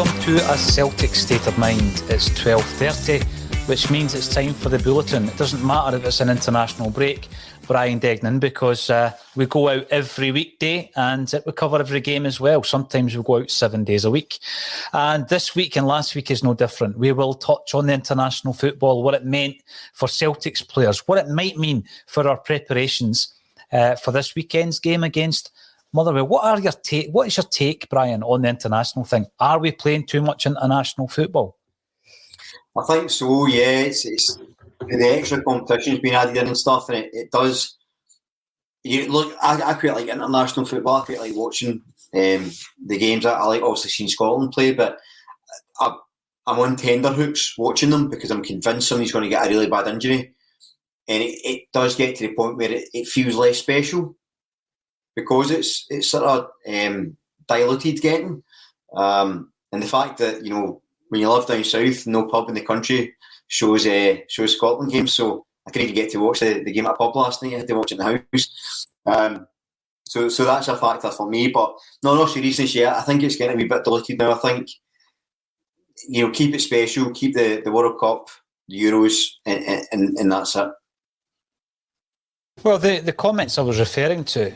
Welcome to a Celtic State of Mind. It's 12:30, which means it's time for the Bulletin. It doesn't matter if it's an international break, Brian Degning, because we go out every weekday and we cover every game as well. Sometimes we go out 7 days a week. And this week and last week is no different. We will touch on the international football, what it meant for Celtic's players, what it might mean for our preparations for this weekend's game against Motherwell. What is your take, Brian, on the international thing? Are we playing too much international football? I think so, yeah. It's the extra competition's been added in and stuff, and it does. Look, I quite like international football. I quite like watching the games. I like obviously seeing Scotland play, but I'm on tenterhooks watching them because I'm convinced somebody's going to get a really bad injury, and it does get to the point where it feels less special because it's sort of diluted getting, and the fact that when you live down south, no pub in the country shows Scotland games. So I couldn't even get to watch the game at a pub last night. I had to watch it in the house. So that's a factor for me. But no seriousness, yeah. I think it's getting a wee bit diluted now. I think keep it special, keep the World Cup, the Euros, and that's it. Well, the comments I was referring to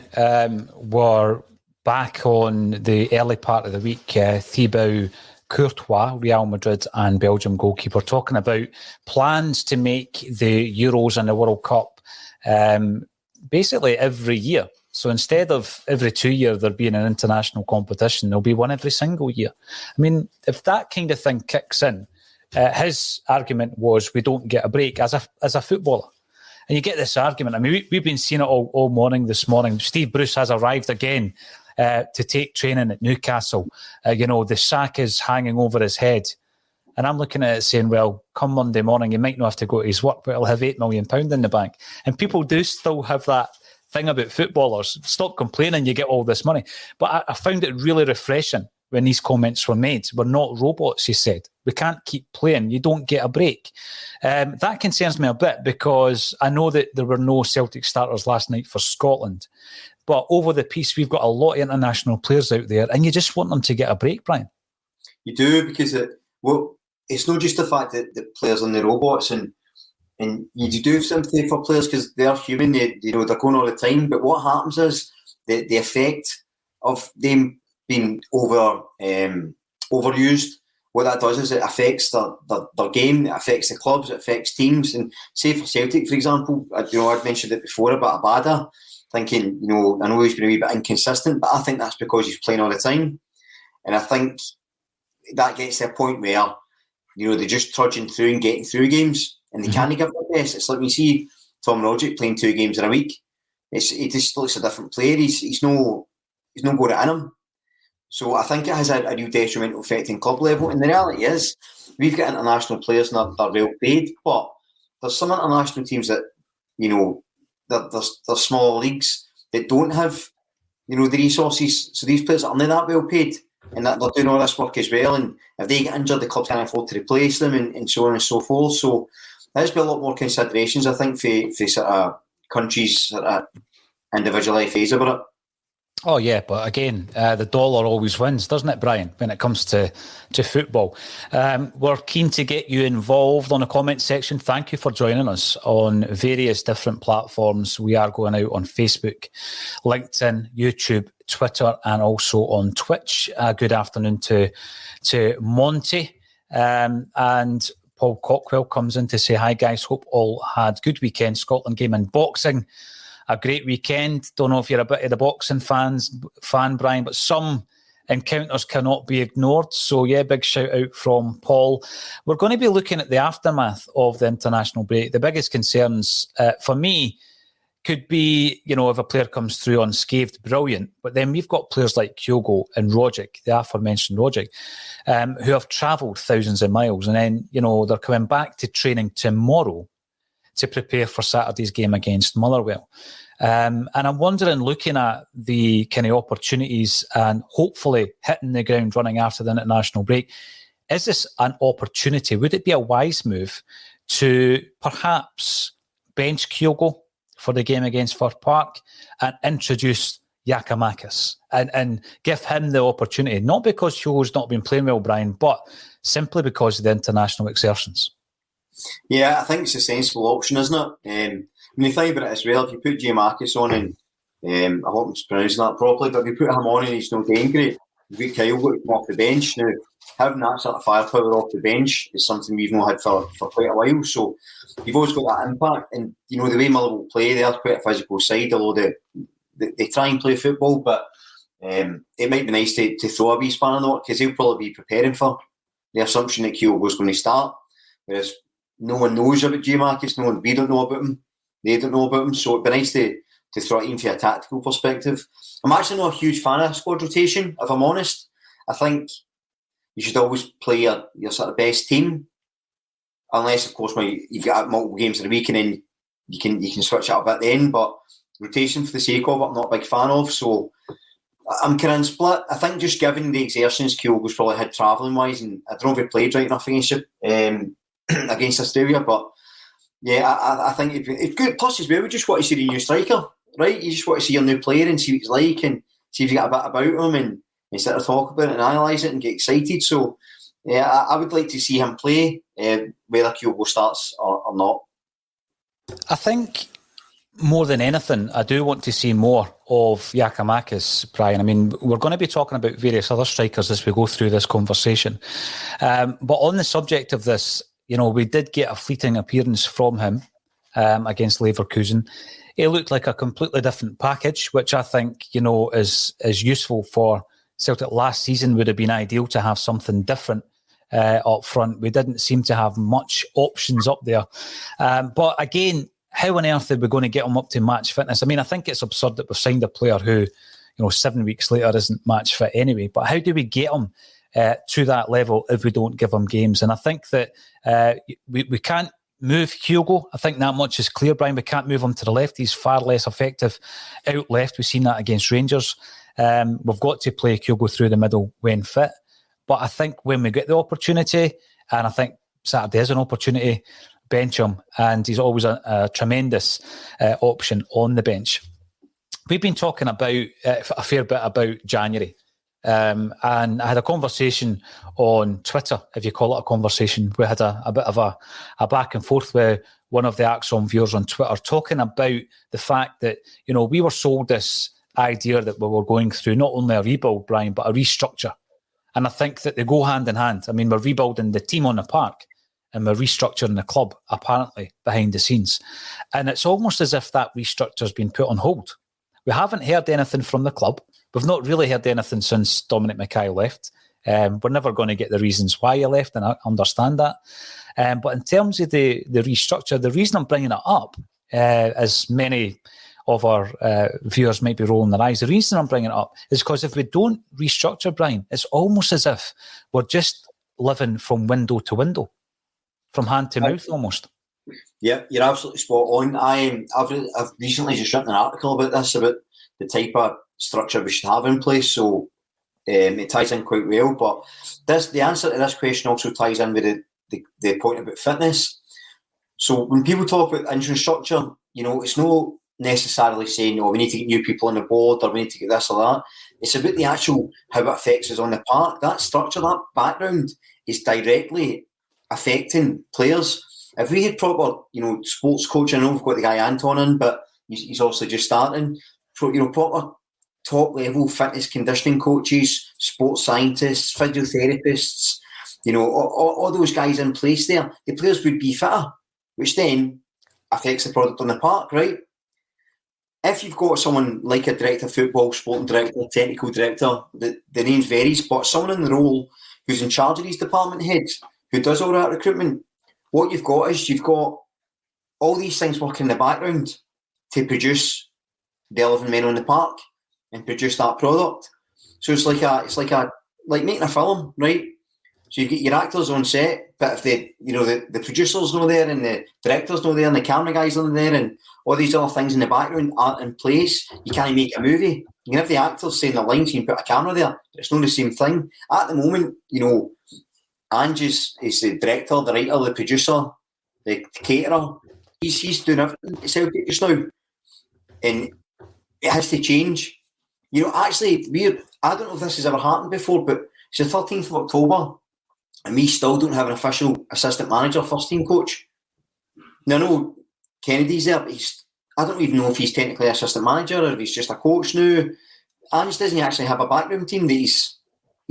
were back on the early part of the week. Thibaut Courtois, Real Madrid and Belgium goalkeeper, talking about plans to make the Euros and the World Cup basically every year. So instead of every 2 years there being an international competition, there'll be one every single year. I mean, if that kind of thing kicks in, his argument was we don't get a break as a footballer. And you get this argument. I mean, we've been seeing it all morning this morning. Steve Bruce has arrived again to take training at Newcastle. The sack is hanging over his head. And I'm looking at it saying, well, come Monday morning, he might not have to go to his work, but he'll have £8 million in the bank. And people do still have that thing about footballers. Stop complaining, you get all this money. But I found it really refreshing when these comments were made. We're not robots, he said. We can't keep playing. You don't get a break. That concerns me a bit because I know that there were no Celtic starters last night for Scotland. But over the piece, we've got a lot of international players out there, and you just want them to get a break, Brian. You do, because it's not just the fact that the players are the robots, and you do sympathy for players because they're human. They're going all the time. But what happens is the effect of them being overused. What that does is it affects their game. It affects the clubs. It affects teams. And say for Celtic, for example, I'd mentioned it before about Abada. Thinking, I know he's been a wee bit inconsistent, but I think that's because he's playing all the time. And I think that gets to a point where, they're just trudging through and getting through games and they can't give their best. It's like when you see Tom Roderick playing 2 games in a week. He just looks a different player. He's no good at him. So I think it has a real detrimental effect in club level. And the reality is, we've got international players and they're well paid, but there's some international teams that, they're smaller leagues that don't have, the resources. So these players aren't that well paid, and that they're doing all this work as well. And if they get injured, the clubs can't afford to replace them, and so on and so forth. So there's been a lot more considerations, I think, for sort of countries sort of individual IFAs about it. Oh, yeah, but again, the dollar always wins, doesn't it, Brian, when it comes to football? We're keen to get you involved on the comment section. Thank you for joining us on various different platforms. We are going out on Facebook, LinkedIn, YouTube, Twitter, and also on Twitch. Good afternoon to Monty. And Paul Cockwell comes in to say, hi, guys. Hope all had good weekend. Scotland game and boxing. A great weekend. Don't know if you're a bit of the boxing fan, Brian, but some encounters cannot be ignored. So, yeah, big shout out from Paul. We're going to be looking at the aftermath of the international break. The biggest concerns for me could be, if a player comes through unscathed, brilliant. But then we've got players like Kyogo and Rogic, the aforementioned Rogic, who have travelled thousands of miles. And then, they're coming back to training tomorrow to prepare for Saturday's game against Motherwell. And I'm wondering, looking at the kind of opportunities and hopefully hitting the ground running after the international break, is this an opportunity? Would it be a wise move to perhaps bench Kyogo for the game against Fir Park and introduce Giakoumakis and give him the opportunity, not because Hugo's not been playing well, Brian, but simply because of the international exertions? Yeah, I think it's a sensible option, isn't it? When you think about it as well, if you put Giakoumakis on, and I hope I'm pronouncing that properly, but if you put him on and he's not doing great, you've got Kyle to come off the bench. Now, having that sort of firepower off the bench is something we've not had for quite a while. So you've always got that impact. And, you know, the way Motherwell play, they are quite a physical side, although they try and play football, but it might be nice to throw a wee spanner in the works, because they'll probably be preparing for the assumption that Kyogo's going to start, whereas no one knows about Giakoumakis, we don't know about him, they don't know about him, so it'd be nice to throw it in from a tactical perspective. I'm actually not a huge fan of squad rotation, if I'm honest. I think you should always play your sort of best team, unless, of course, you've got multiple games in a week and then you can switch it up at the end, but rotation for the sake of it, I'm not a big fan of, so I'm kind of split. I think just given the exertions Kyogo's probably had travelling wise, and I don't know if he played right enough against against Australia, but yeah, I think it's good. Plus, as well, we just want to see the new striker, right? You just want to see your new player and see what he's like, and see if you get a bit about him, and instead of talk about it and analyse it and get excited. So, yeah, I would like to see him play, whether Kyogo starts or not. I think more than anything, I do want to see more of Giakoumakis, Brian. I mean, we're going to be talking about various other strikers as we go through this conversation. But on the subject of this, you know, we did get a fleeting appearance from him against Leverkusen. It looked like a completely different package, which I think, you know, is useful for Celtic. Last season would have been ideal to have something different up front. We didn't seem to have much options up there. But again, how on earth are we going to get him up to match fitness? I mean, I think it's absurd that we've signed a player who, you know, 7 weeks later isn't match fit anyway. But how do we get him to that level if we don't give him games? And I think that we can't move Kyogo. I think that much is clear, Brian. We can't move him to the left. He's far less effective out left. We've seen that against Rangers. We've got to play Kyogo through the middle when fit. But I think when we get the opportunity, and I think Saturday is an opportunity, bench him, and he's always a tremendous option on the bench. We've been talking about a fair bit about January, and I had a conversation on Twitter, if you call it a conversation. We had a bit of a back and forth with one of the ACSOM viewers on Twitter, talking about the fact that, you know, we were sold this idea that we were going through not only a rebuild, Brian, but a restructure. And I think that they go hand in hand. I mean, we're rebuilding the team on the park, and we're restructuring the club, apparently, behind the scenes. And it's almost as if that restructure's been put on hold. We haven't heard anything from the club. We've not really heard anything since Dominic Mackay left. We're never going to get the reasons why he left, and I understand that. But in terms of the restructure, the reason I'm bringing it up, as many of our viewers might be rolling their eyes, the reason I'm bringing it up is because if we don't restructure, Brian, it's almost as if we're just living from window to window, from hand to mouth almost. Yeah, you're absolutely spot on. I've recently just written an article about this, about the type of structure we should have in place, so it ties in quite well. But the answer to this question also ties in with the point about fitness. So when people talk about interim structure, you know, it's not necessarily saying, oh, we need to get new people on the board, or we need to get this or that. It's about the actual, how it affects us on the park. That structure, that background is directly affecting players. If we had proper, you know, sports coaching, I know we've got the guy Anton in, but he's obviously just starting. You know, proper top level fitness conditioning coaches, sports scientists, physiotherapists, you know, all those guys in place there, the players would be fitter, which then affects the product on the park, right? If you've got someone like a director of football, sporting director, technical director, the names varies, but someone in the role who's in charge of these department heads, who does all that recruitment, what you've got is you've got all these things working in the background to produce the 11 men on the park and produce that product. So it's like making a film, right? So you get your actors on set, but if the producer's not there, and the director's not there, and the camera guy's not there, and all these other things in the background aren't in place, you can't make a movie. You can have the actors saying the lines, you can put a camera there, but it's not the same thing. At the moment, you know, Ange is the director, the writer, the producer, the caterer. He's doing everything at Celtic just now. And it has to change. actually, I don't know if this has ever happened before, but it's the 13th of October, and we still don't have an official assistant manager, first team coach. Now, I know Kennedy's there, but I don't even know if he's technically assistant manager or if he's just a coach now. Ange doesn't actually have a backroom team that he's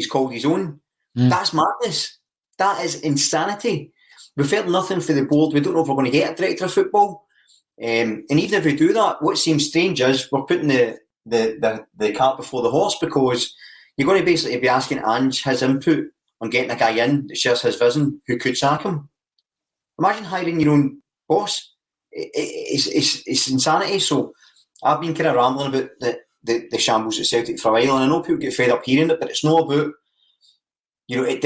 called his own. That's madness. That is insanity. We've heard nothing for the board. We don't know if we're going to get a director of football. And even if we do that, what seems strange is we're putting the cart before the horse, because you're going to basically be asking Ange his input on getting a guy in that shares his vision who could sack him. Imagine hiring your own boss. It's insanity. So I've been kind of rambling about the shambles at Celtic for a while, and I know people get fed up hearing it, but it's not about, it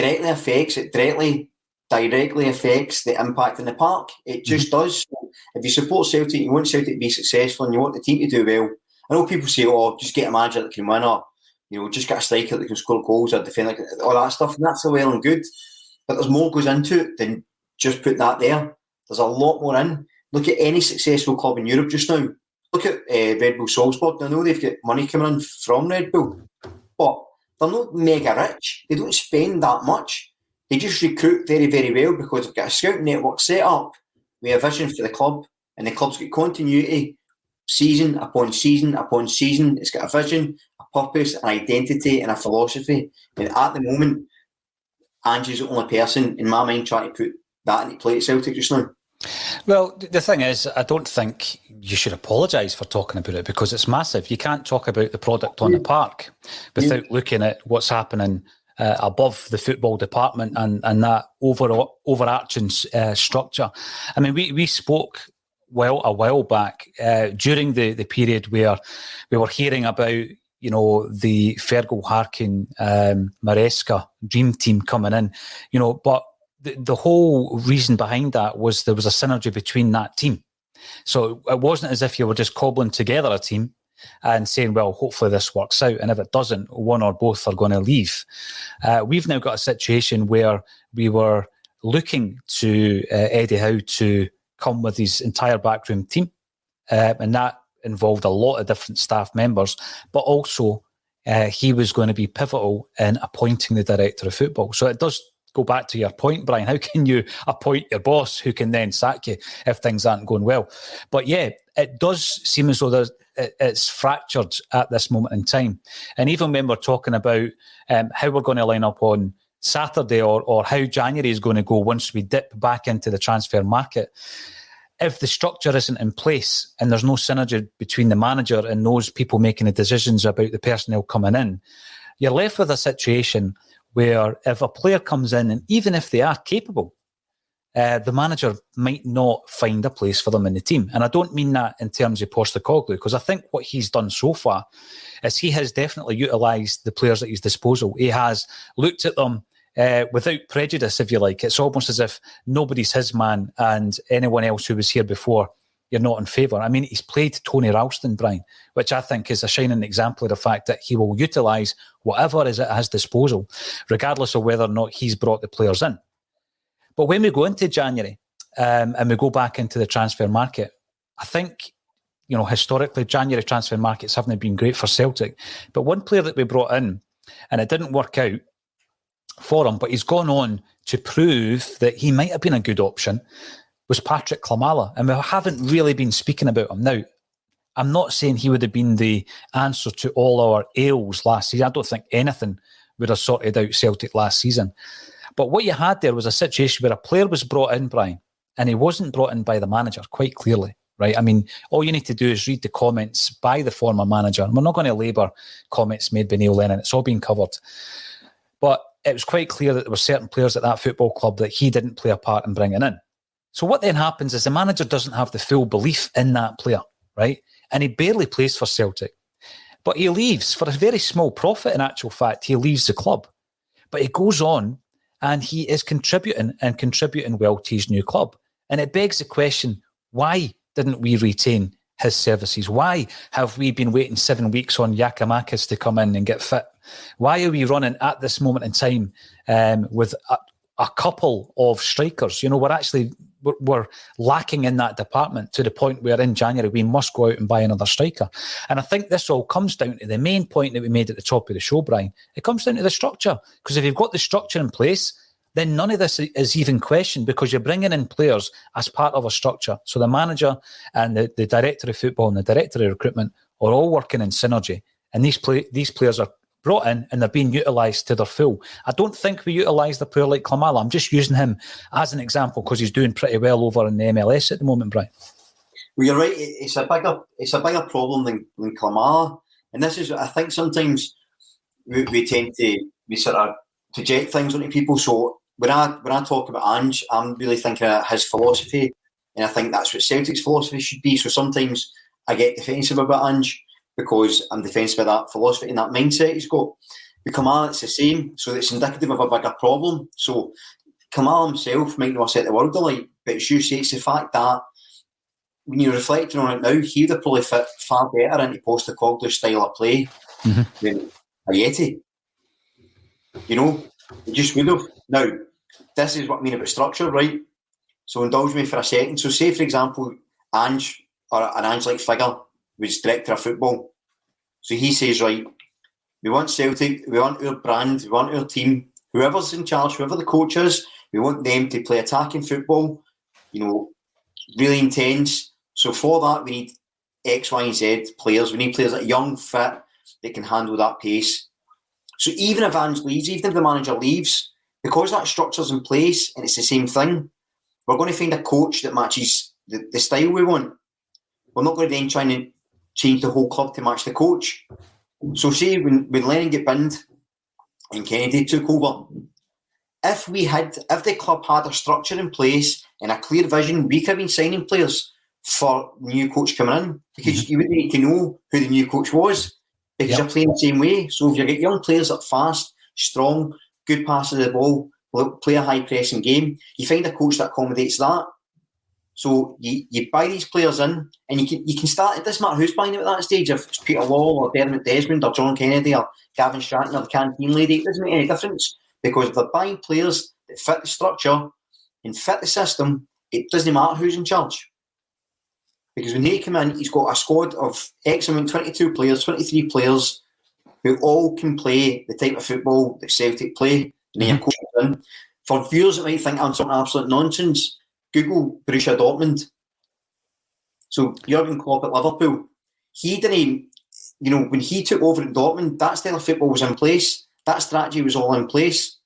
directly affects the impact in the park. It just does. So if you support Celtic, you want Celtic to be successful and you want the team to do well, I know people say, just get a manager that can win, or just get a striker that can score goals or defend, all that stuff, and that's all well and good, but there's more goes into it than just put that there. There's a lot more in. Look at any successful club in Europe just now. Look at Red Bull Salzburg. I know they've got money coming in from Red Bull, but they're not mega rich. They don't spend that much. They just recruit very, very well because they've got a scouting network set up with a vision for the club, and the club's got continuity season upon season upon season. It's got a vision, a purpose, an identity, and a philosophy. And at the moment, Ange is the only person, in my mind, trying to put that into play at Celtic just now. Well, the thing is, I don't think you should apologise for talking about it, because it's massive. You can't talk about the product on the park without looking at what's happening above the football department and that overarching structure. I mean, we spoke a while back during the period where we were hearing about the Fergal, Harkin, Maresca dream team coming in, but the whole reason behind that was there was a synergy between that team. So it wasn't as if you were just cobbling together a team and saying, well, hopefully this works out. And if it doesn't, one or both are going to leave. We've now got a situation where we were looking to Eddie Howe to come with his entire backroom team. And that involved a lot of different staff members, but also he was going to be pivotal in appointing the director of football. So it does go back to your point, Brian. How can you appoint your boss who can then sack you if things aren't going well? But yeah, it does seem as though it's fractured at this moment in time. And even when we're talking about how we're going to line up on Saturday or how January is going to go once we dip back into the transfer market, if the structure isn't in place and there's no synergy between the manager and those people making the decisions about the personnel coming in, you're left with a situation where if a player comes in, and even if they are capable, the manager might not find a place for them in the team. And I don't mean that in terms of Postecoglou, because I think what he's done so far is he has definitely utilised the players at his disposal. He has looked at them without prejudice, if you like. It's almost as if nobody's his man and anyone else who was here before, you're not in favour. I mean, he's played Tony Ralston, Brian, which I think is a shining example of the fact that he will utilise whatever is at his disposal, regardless of whether or not he's brought the players in. But when we go into January and we go back into the transfer market, I think, historically, January transfer markets haven't been great for Celtic. But one player that we brought in, and it didn't work out for him, but he's gone on to prove that he might have been a good option, was Patrick Klimala. And we haven't really been speaking about him. Now, I'm not saying he would have been the answer to all our ails last season. I don't think anything would have sorted out Celtic last season. But what you had there was a situation where a player was brought in, Brian, and he wasn't brought in by the manager, quite clearly, right? I mean, all you need to do is read the comments by the former manager. And we're not going to labour comments made by Neil Lennon. It's all been covered. But it was quite clear that there were certain players at that football club that he didn't play a part in bringing in. So what then happens is the manager doesn't have the full belief in that player, right? And he barely plays for Celtic. But he leaves for a very small profit, in actual fact. He leaves the club. But he goes on and he is contributing well to his new club. And it begs the question, why didn't we retain his services? Why have we been waiting 7 weeks on Giakoumakis to come in and get fit? Why are we running at this moment in time with a couple of strikers? We're actually we're lacking in that department to the point where in January we must go out and buy another striker. And I think this all comes down to the main point that we made at the top of the show, Brian. It comes down to the structure, because if you've got the structure in place, then none of this is even questioned, because you're bringing in players as part of a structure. So the manager and the director of football and the director of recruitment are all working in synergy, and these players are brought in and they're being utilised to their full. I don't think we utilise the player like Klimala. I'm just using him as an example because he's doing pretty well over in the MLS at the moment, Brian. Well, you're right. It's a bigger problem than Klimala, and this is, I think, sometimes we tend to sort of project things onto people. So when I talk about Ange, I'm really thinking of his philosophy, and I think that's what Celtic's philosophy should be. So sometimes I get defensive about Ange because I'm defensive of that philosophy and that mindset he's got. With Klimala, it's the same. So it's indicative of a bigger problem. So Klimala himself might not set the world alight, but as you say, it's the fact that when you're reflecting on it now, he would have probably fit far better into Postecoglou's style of play than Ayeti. You know, he just would have. Now, this is what I mean about structure, right? So indulge me for a second. So say, for example, Ange, or an Ange-like figure, was director of football. So he says, right, we want Celtic, we want our brand, we want our team, whoever's in charge, whoever the coach is, we want them to play attacking football, you know, really intense. So for that, we need X, Y, and Z players. We need players that are young, fit, that can handle that pace. So even if Ange leaves, even if the manager leaves, because that structure's in place and it's the same thing, we're going to find a coach that matches the style we want. We're not going to then try and change the whole club to match the coach. So say when Lennon got binned and Kennedy took over, if the club had a structure in place and a clear vision, we could have been signing players for the new coach coming in, because you wouldn't need to know who the new coach was, because you're playing the same way. So if you get young players that are fast, strong, good passes of the ball, play a high pressing game, you find a coach that accommodates that. So you buy these players in, and you can start. It doesn't matter who's buying them at that stage. If it's Peter Law or Dermot Desmond or John Kennedy or Gavin Stratton or the canteen lady, it doesn't make any difference, because if they're buying players that fit the structure and fit the system, it doesn't matter who's in charge. Because when he come in, he's got a squad of X amount, 22 players, 23 players, who all can play the type of football that Celtic play. And then coach in. For viewers that might think I'm talking absolute nonsense, Google Borussia Dortmund. So Jurgen Klopp at Liverpool, he didn't, you know, when he took over at Dortmund, that style of football was in place. That strategy was all in place.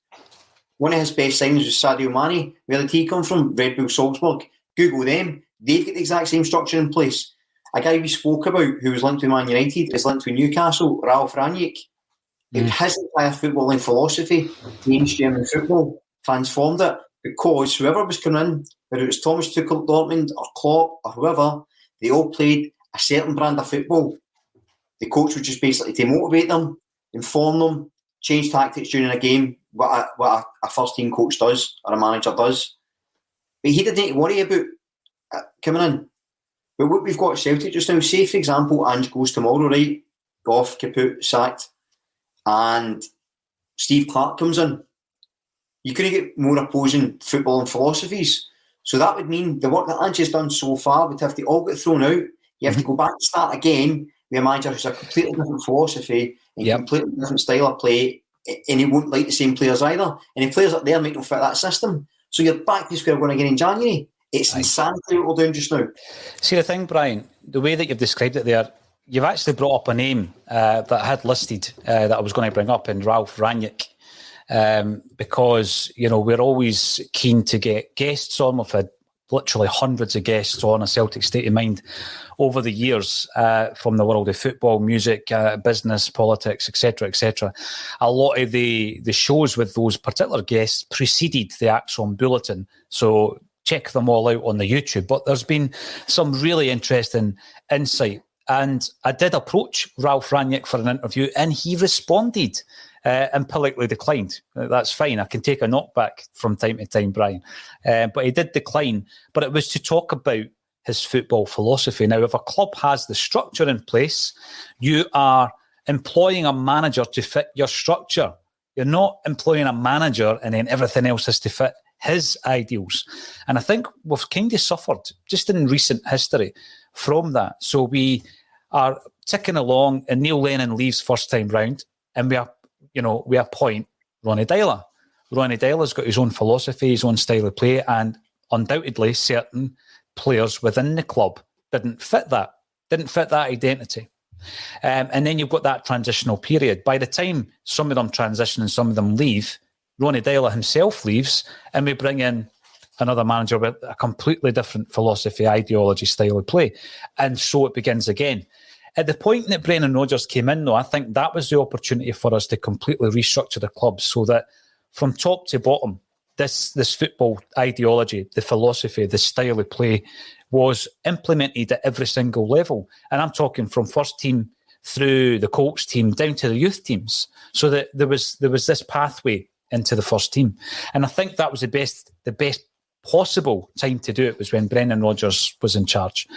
One of his best signings was Sadio Mane. Where did he come from? Red Bull Salzburg. Google them. They've got the exact same structure in place. A guy we spoke about who was linked to Man United is linked to Newcastle, Ralf Rangnick. His entire footballing philosophy changed German football, transformed it, because whoever was coming in, whether it was Thomas Tuchel at Dortmund or Klopp or whoever, they all played a certain brand of football. The coach would just basically to motivate them, inform them, change tactics during a game, what a first team coach does or a manager does. But he didn't need to worry about coming in. But what we've got at Celtic just now, say for example, Ange goes tomorrow, right? Goff, kaput, sacked, and Steve Clarke comes in. You couldn't get more opposing football and philosophies. So that would mean the work that Ange has done so far would have to all get thrown out. You have to go back and start again with a manager who's a completely different philosophy and completely different style of play, and he won't like the same players either. And the players up there might not fit that system. So you're back to square one again in January. It's insanity what we're doing just now. See, the thing, Brian, the way that you've described it there, you've actually brought up a name that I had listed that I was going to bring up, in Ralf Rangnick. Because, you know, we're always keen to get guests on. We've had literally hundreds of guests on a Celtic State of Mind over the years, from the world of football, music, business, politics, etc., etc. A lot of the shows with those particular guests preceded the ACSOM Bulletin, so check them all out on the YouTube. But there's been some really interesting insight, and I did approach Ralf Rangnick for an interview, and he responded and politely declined. That's fine. I can take a knockback from time to time, Brian. But he did decline. But it was to talk about his football philosophy. Now, if a club has the structure in place, you are employing a manager to fit your structure. You're not employing a manager and then everything else has to fit his ideals. And I think we've kind of suffered just in recent history from that. So we are ticking along, and Neil Lennon leaves first time round, and we appoint Ronnie Deila. Ronnie Deila's got his own philosophy, his own style of play, and undoubtedly certain players within the club didn't fit that identity. And then you've got that transitional period. By the time some of them transition and some of them leave, Ronnie Deila himself leaves, and we bring in another manager with a completely different philosophy, ideology, style of play. And so it begins again. At the point that Brendan Rodgers came in, though, I think that was the opportunity for us to completely restructure the club so that from top to bottom, this football ideology, the philosophy, the style of play was implemented at every single level. And I'm talking from first team through the coach team down to the youth teams, so that there was this pathway into the first team. And I think that was the best possible time to do it was when Brendan Rodgers was in charge.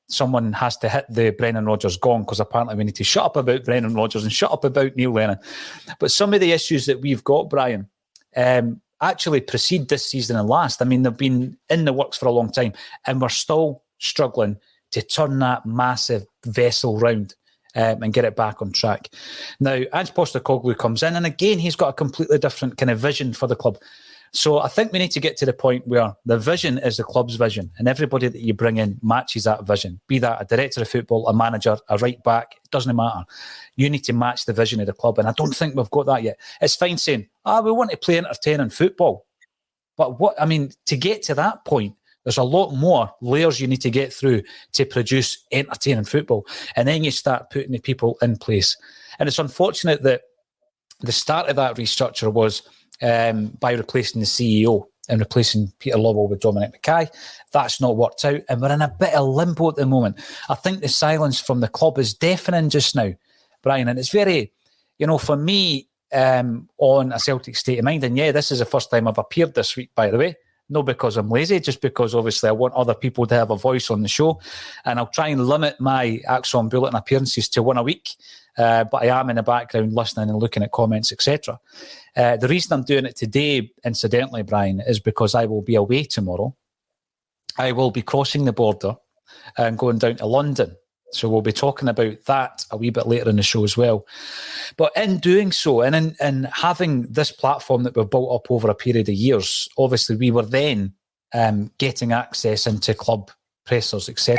Someone has to hit the Brendan Rodgers gong, because apparently we need to shut up about Brendan Rodgers and shut up about Neil Lennon. But some of the issues that we've got, Brian, actually precede this season and last. I mean, they've been in the works for a long time, and we're still struggling to turn that massive vessel round and get it back on track. Now, Ange Postecoglou comes in, and again, he's got a completely different kind of vision for the club. So I think we need to get to the point where the vision is the club's vision, and everybody that you bring in matches that vision. Be that a director of football, a manager, a right back, it doesn't matter. You need to match the vision of the club, and I don't think we've got that yet. It's fine saying, we want to play entertaining football. But to get to that point, there's a lot more layers you need to get through to produce entertaining football. And then you start putting the people in place. And it's unfortunate that the start of that restructure was by replacing the CEO and replacing Peter Lovell with Dominic Mackay. That's not worked out, and we're in a bit of limbo at the moment. I think the silence from the club is deafening just now, Brian, and it's very, for me, on a Celtic State of Mind, and this is the first time I've appeared this week, by the way, not because I'm lazy, just because obviously I want other people to have a voice on the show, and I'll try and limit my ACSOM Bulletin appearances to one a week. But I am in the background listening and looking at comments, etc. The reason I'm doing it today, incidentally, Brian, is because I will be away tomorrow. I will be crossing the border and going down to London. So we'll be talking about that a wee bit later in the show as well. But in doing so, and in having this platform that we've built up over a period of years, obviously we were then getting access into club pressers, etc.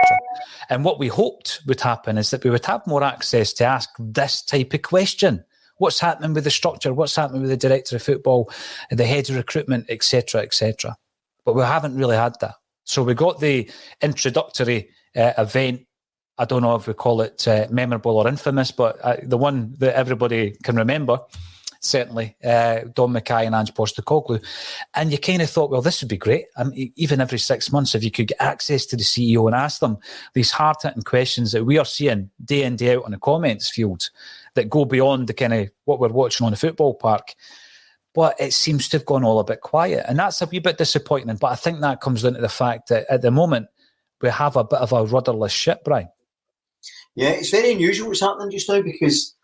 And what we hoped would happen is that we would have more access to ask this type of question. What's happening with the structure? What's happening with the director of football, the head of recruitment, etc., etc. But we haven't really had that. So we got the introductory event. I don't know if we call it memorable or infamous, but the one that everybody can remember, certainly, Dom Mackay and Ange Postecoglou. And you kind of thought, well, this would be great. Even every 6 months, if you could get access to the CEO and ask them these hard-hitting questions that we are seeing day in, day out on the comments field that go beyond the kind of what we're watching on the football park. But it seems to have gone all a bit quiet. And that's a wee bit disappointing. But I think that comes down to the fact that at the moment, we have a bit of a rudderless ship, Brian. Yeah, it's very unusual what's happening just now, because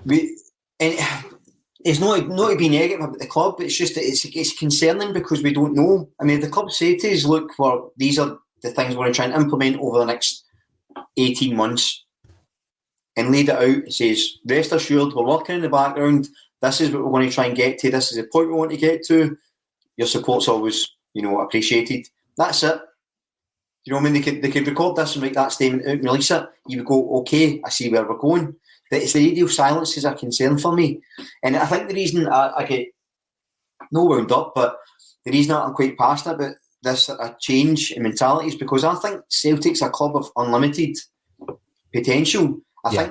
it's not to be negative about the club, but it's just that it's concerning because we don't know. I mean, the club say to us, look, these are the things we're going to try and implement over the next 18 months, and laid it out. It says, rest assured, we're working in the background. This is what we're going to try and get to. This is the point we want to get to. Your support's always, appreciated. That's it. You know what I mean? They could record this and make that statement out and release it. You would go, okay, I see where we're going. But it's the radio silence is a concern for me. And I think the reason I get no wound up, but the reason I'm quite passionate about this change in mentality is because I think Celtic's a club of unlimited potential. I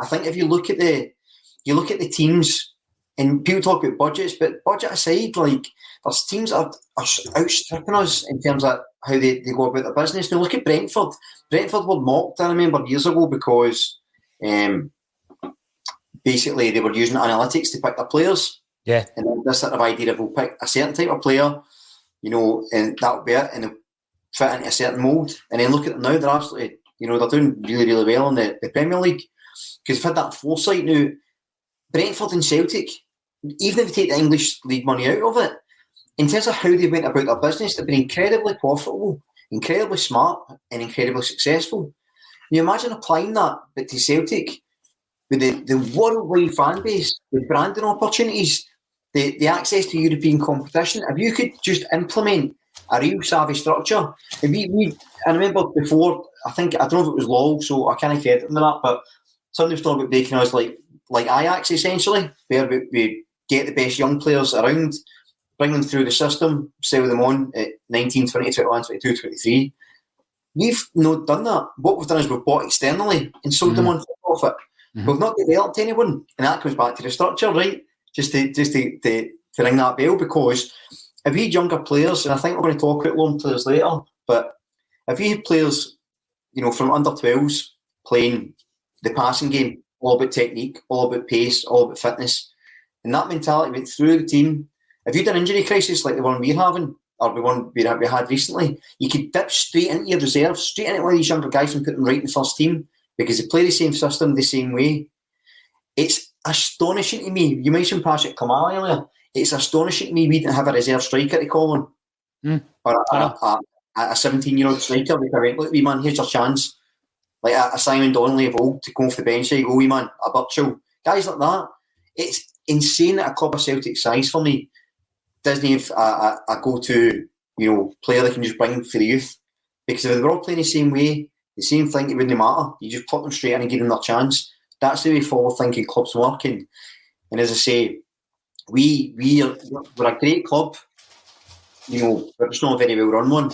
think if you look at the teams, and people talk about budgets, but budget aside, like there's teams that are outstripping us in terms of how they go about their business. Now look at Brentford. Brentford were mocked, I remember, years ago because basically they were using analytics to pick their players. Yeah. And then this sort of idea of we'll pick a certain type of player, and that'll be it, and they'll fit into a certain mould. And then look at them now, they're absolutely, they're doing really, really well in the Premier League. Because they've had that foresight now. Brentford and Celtic, even if you take the English league money out of it, in terms of how they went about their business, they've been incredibly profitable, incredibly smart, and incredibly successful. You imagine applying that, but to Celtic, with the worldwide fan base, the branding opportunities, the access to European competition. If you could just implement a real savvy structure, I remember before, I don't know if it was Lowell, so I can't credit them with that, but somebody was talking about making us like Ajax essentially, where we get the best young players around, bring them through the system, sell them on at 19, 20, 21, 22, 23. We've not done that. What we've done is we've bought externally and sold them on for profit. We've not developed anyone, and that comes back to the structure, right? Just to ring that bell, because if you had younger players, and I think we're going to talk about loan players later, but if you had players, from under 12s playing the passing game, all about technique, all about pace, all about fitness, and that mentality went through the team. If you had an injury crisis like the one we're having, or the one we had recently, you could dip straight into your reserves, straight into one of these younger guys and put them right in the first team, because they play the same system the same way. It's astonishing to me. You mentioned Patrick Kamala earlier. It's astonishing to me we didn't have a reserve striker to call on. Or a 17-year-old striker. Like, I went, look, wee man, here's your chance. Like a Simon Donnelly of old to go off the bench. There you go, wee man, a Birchall. Guys like that. It's insane that a club of Celtic size for me doesn't have a go-to, player they can just bring for the youth. Because if they were all playing the same way, the same thing, it wouldn't matter. You just put them straight in and give them their chance. That's the way forward-thinking clubs work. And as I say, we're a great club. We're just not a very well-run one.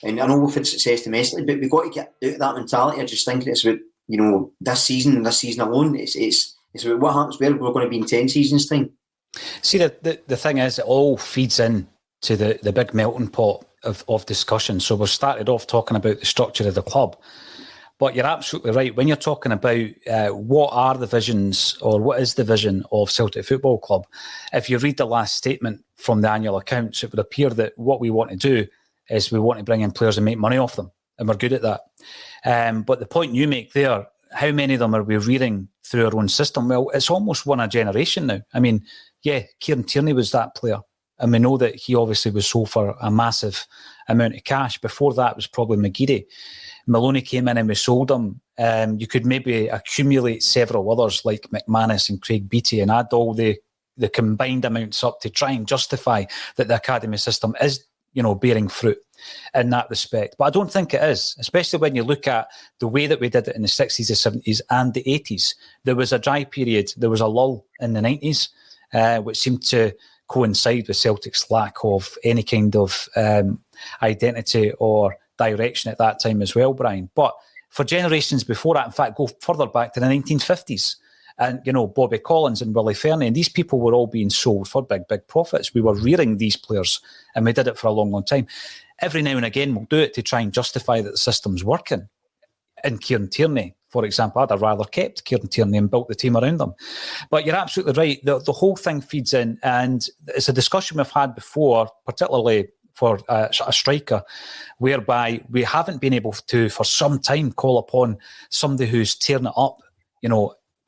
And I know we've had success domestically, but we've got to get out of that mentality of just thinking it's about, this season and this season alone. It's about what happens where we're going to be in 10 seasons' time. See, the thing is, it all feeds in to the big melting pot of discussion. So we've started off talking about the structure of the club. But you're absolutely right. When you're talking about what are the visions, or what is the vision of Celtic Football Club, if you read the last statement from the annual accounts, it would appear that what we want to do is we want to bring in players and make money off them. And we're good at that. But the point you make there, how many of them are we reading through our own system? Well, it's almost one a generation now. I mean, yeah, Kieran Tierney was that player. And we know that he obviously was sold for a massive amount of cash. Before that was probably McGeady. Maloney came in and we sold him. You could maybe accumulate several others like McManus and Craig Beattie and add all the combined amounts up to try and justify that the academy system is, bearing fruit in that respect. But I don't think it is, especially when you look at the way that we did it in the 60s, the 70s and the 80s. There was a dry period, there was a lull in the 90s, which seemed to coincide with Celtic's lack of any kind of identity or direction at that time as well, Brian. But for generations before that, in fact, go further back to the 1950s, and, Bobby Collins and Willie Fernie, and these people were all being sold for big, big profits. We were rearing these players, and we did it for a long, long time. Every now and again, we'll do it to try and justify that the system's working. And Kieran Tierney, for example, I'd have rather kept Kieran Tierney and built the team around them. But you're absolutely right. The whole thing feeds in, and it's a discussion we've had before, particularly for a striker, whereby we haven't been able to, for some time, call upon somebody who's tearing it up,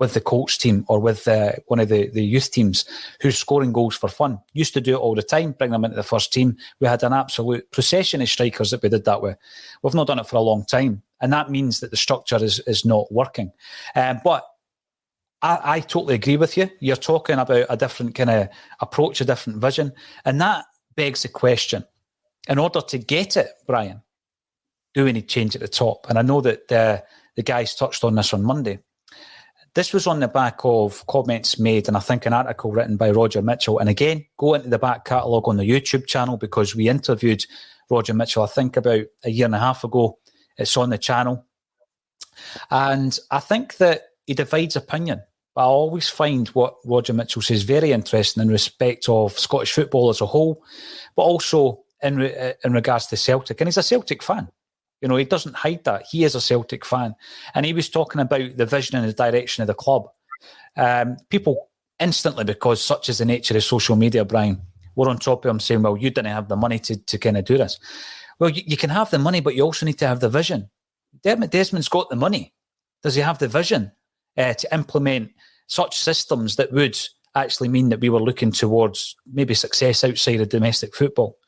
with the Colts team or with one of the youth teams who's scoring goals for fun. Used to do it all the time, bring them into the first team. We had an absolute procession of strikers that we did that with. We've not done it for a long time. And that means that the structure is not working. But I totally agree with you. You're talking about a different kind of approach, a different vision. And that begs the question, in order to get it, Brian, do we need change at the top? And I know that the guys touched on this on Monday. This was on the back of comments made, and I think an article written by Roger Mitchell. And again, go into the back catalogue on the YouTube channel, because we interviewed Roger Mitchell, I think about a year and a half ago. It's on the channel. And I think that he divides opinion. But I always find what Roger Mitchell says very interesting in respect of Scottish football as a whole, but also in regards to Celtic. And he's a Celtic fan. He doesn't hide that. He is a Celtic fan. And he was talking about the vision and the direction of the club. People instantly, because such is the nature of social media, Brian, were on top of him saying, well, you didn't have the money to kind of do this. Well, you can have the money, but you also need to have the vision. Dermot Desmond's got the money. Does he have the vision to implement such systems that would actually mean that we were looking towards maybe success outside of domestic football.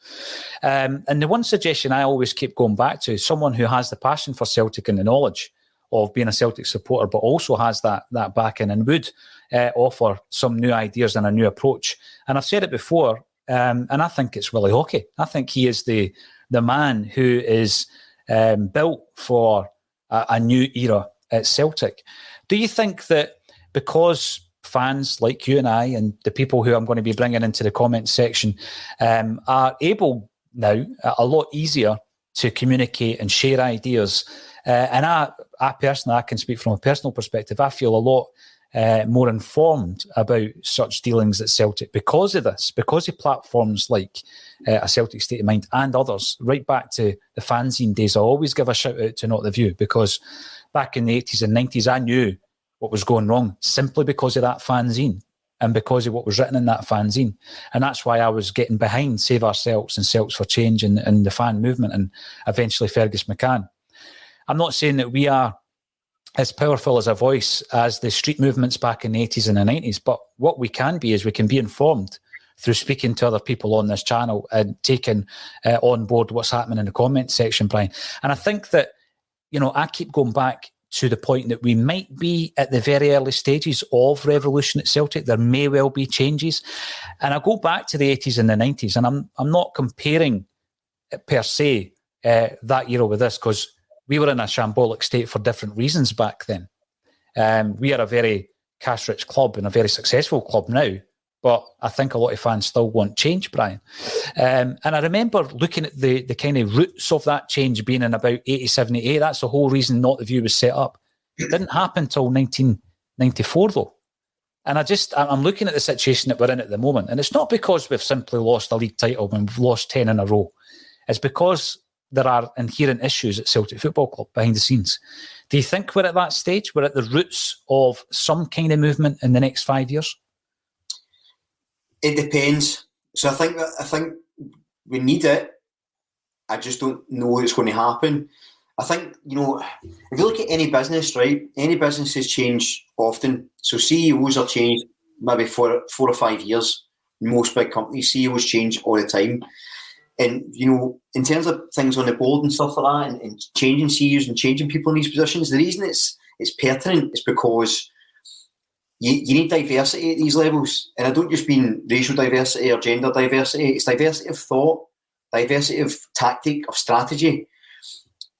And the one suggestion I always keep going back to is someone who has the passion for Celtic and the knowledge of being a Celtic supporter, but also has that backing and would offer some new ideas and a new approach. And I've said it before, and I think it's Willie Hockey. I think he is the man who is built for a new era at Celtic. Do you think that because fans like you and I and the people who I'm going to be bringing into the comments section are able now a lot easier to communicate and share ideas, and I personally, I can speak from a personal perspective, I feel a lot more informed about such dealings at Celtic because of this, because of platforms like a Celtic State of Mind and others, right back to the fanzine days. I always give a shout out to Not The View, because back in the 80s and 90s, I knew what was going wrong simply because of that fanzine and because of what was written in that fanzine. And that's why I was getting behind Save Our Celts and Celts for Change and the fan movement and eventually Fergus McCann. I'm not saying that we are as powerful as a voice as the street movements back in the 80s and the 90s, but what we can be is we can be informed through speaking to other people on this channel and taking on board what's happening in the comment section, Brian. And I think that, I keep going back to the point that we might be at the very early stages of revolution at Celtic. There may well be changes. And I go back to the 80s and the 90s, and I'm not comparing per se that era with this, because we were in a shambolic state for different reasons back then. We are a very cash-rich club and a very successful club now, but I think a lot of fans still want change, Brian. And I remember looking at the kind of roots of that change being in about 87, 88. That's the whole reason Not The View was set up. It didn't happen until 1994, though. And I'm looking at the situation that we're in at the moment, and it's not because we've simply lost a league title and we've lost 10 in a row. It's because there are inherent issues at Celtic Football Club behind the scenes. Do you think we're at that stage? We're at the roots of some kind of movement in the next 5 years? It depends. So I think we need it. I just don't know it's going to happen. I think, if you look at any business, right, any businesses change often. So CEOs are changed maybe for 4 or 5 years. Most big companies, CEOs change all the time. And, in terms of things on the board and stuff like that, and changing CEOs and changing people in these positions, the reason it's pertinent is because you need diversity at these levels. And I don't just mean racial diversity or gender diversity. It's diversity of thought, diversity of tactic, of strategy.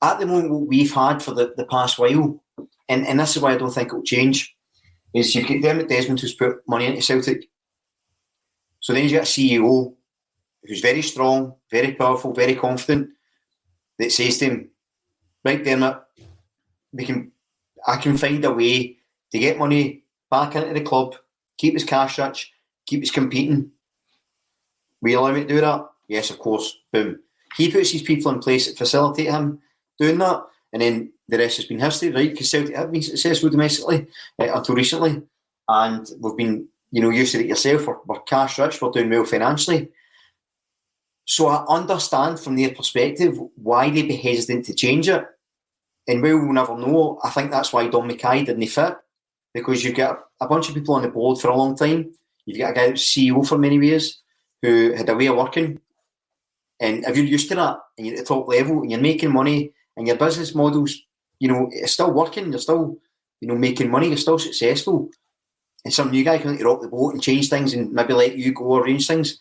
At the moment, what we've had for the past while, and this is why I don't think it'll change, is you've got Dermot Desmond who's put money into Celtic. So then you've got a CEO who's very strong, very powerful, very confident, that says to him, right, Dermot, I can find a way to get money back into the club, keep his cash rich, keep us competing. Will you allow me to do that? Yes, of course. Boom. He puts these people in place that facilitate him doing that, and then the rest has been history, right? Because Celtic have been successful domestically until recently, and we've been, used to it yourself. We're cash rich, we're doing well financially. So I understand from their perspective why they'd be hesitant to change it. And we'll never know. I think that's why Don Mackay didn't fit, because you've got a bunch of people on the board for a long time. You've got a guy who's CEO for many years who had a way of working. And if you're used to that and you're at the top level and you're making money and your business model's, it's still working, you're still, making money, you're still successful. And some new guy can rock the boat and change things and maybe let you go arrange things.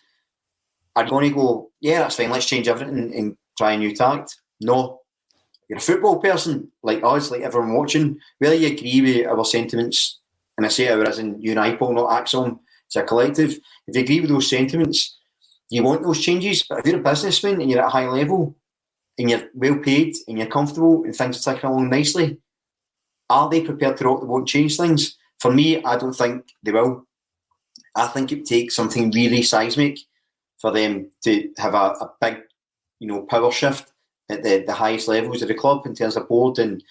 Are you going to go, yeah, that's fine, let's change everything and try a new tact? No. You're a football person like us, like everyone watching, whether you agree with our sentiments, and I say our as in you and I, Paul, not ACSOM, it's a collective. If you agree with those sentiments, you want those changes. But if you're a businessman and you're at a high level and you're well paid and you're comfortable and things are ticking along nicely, are they prepared to rock the boat and change things? For me, I don't think they will. I think it takes something really seismic for them to have a big, power shift at the highest levels of the club in terms of board and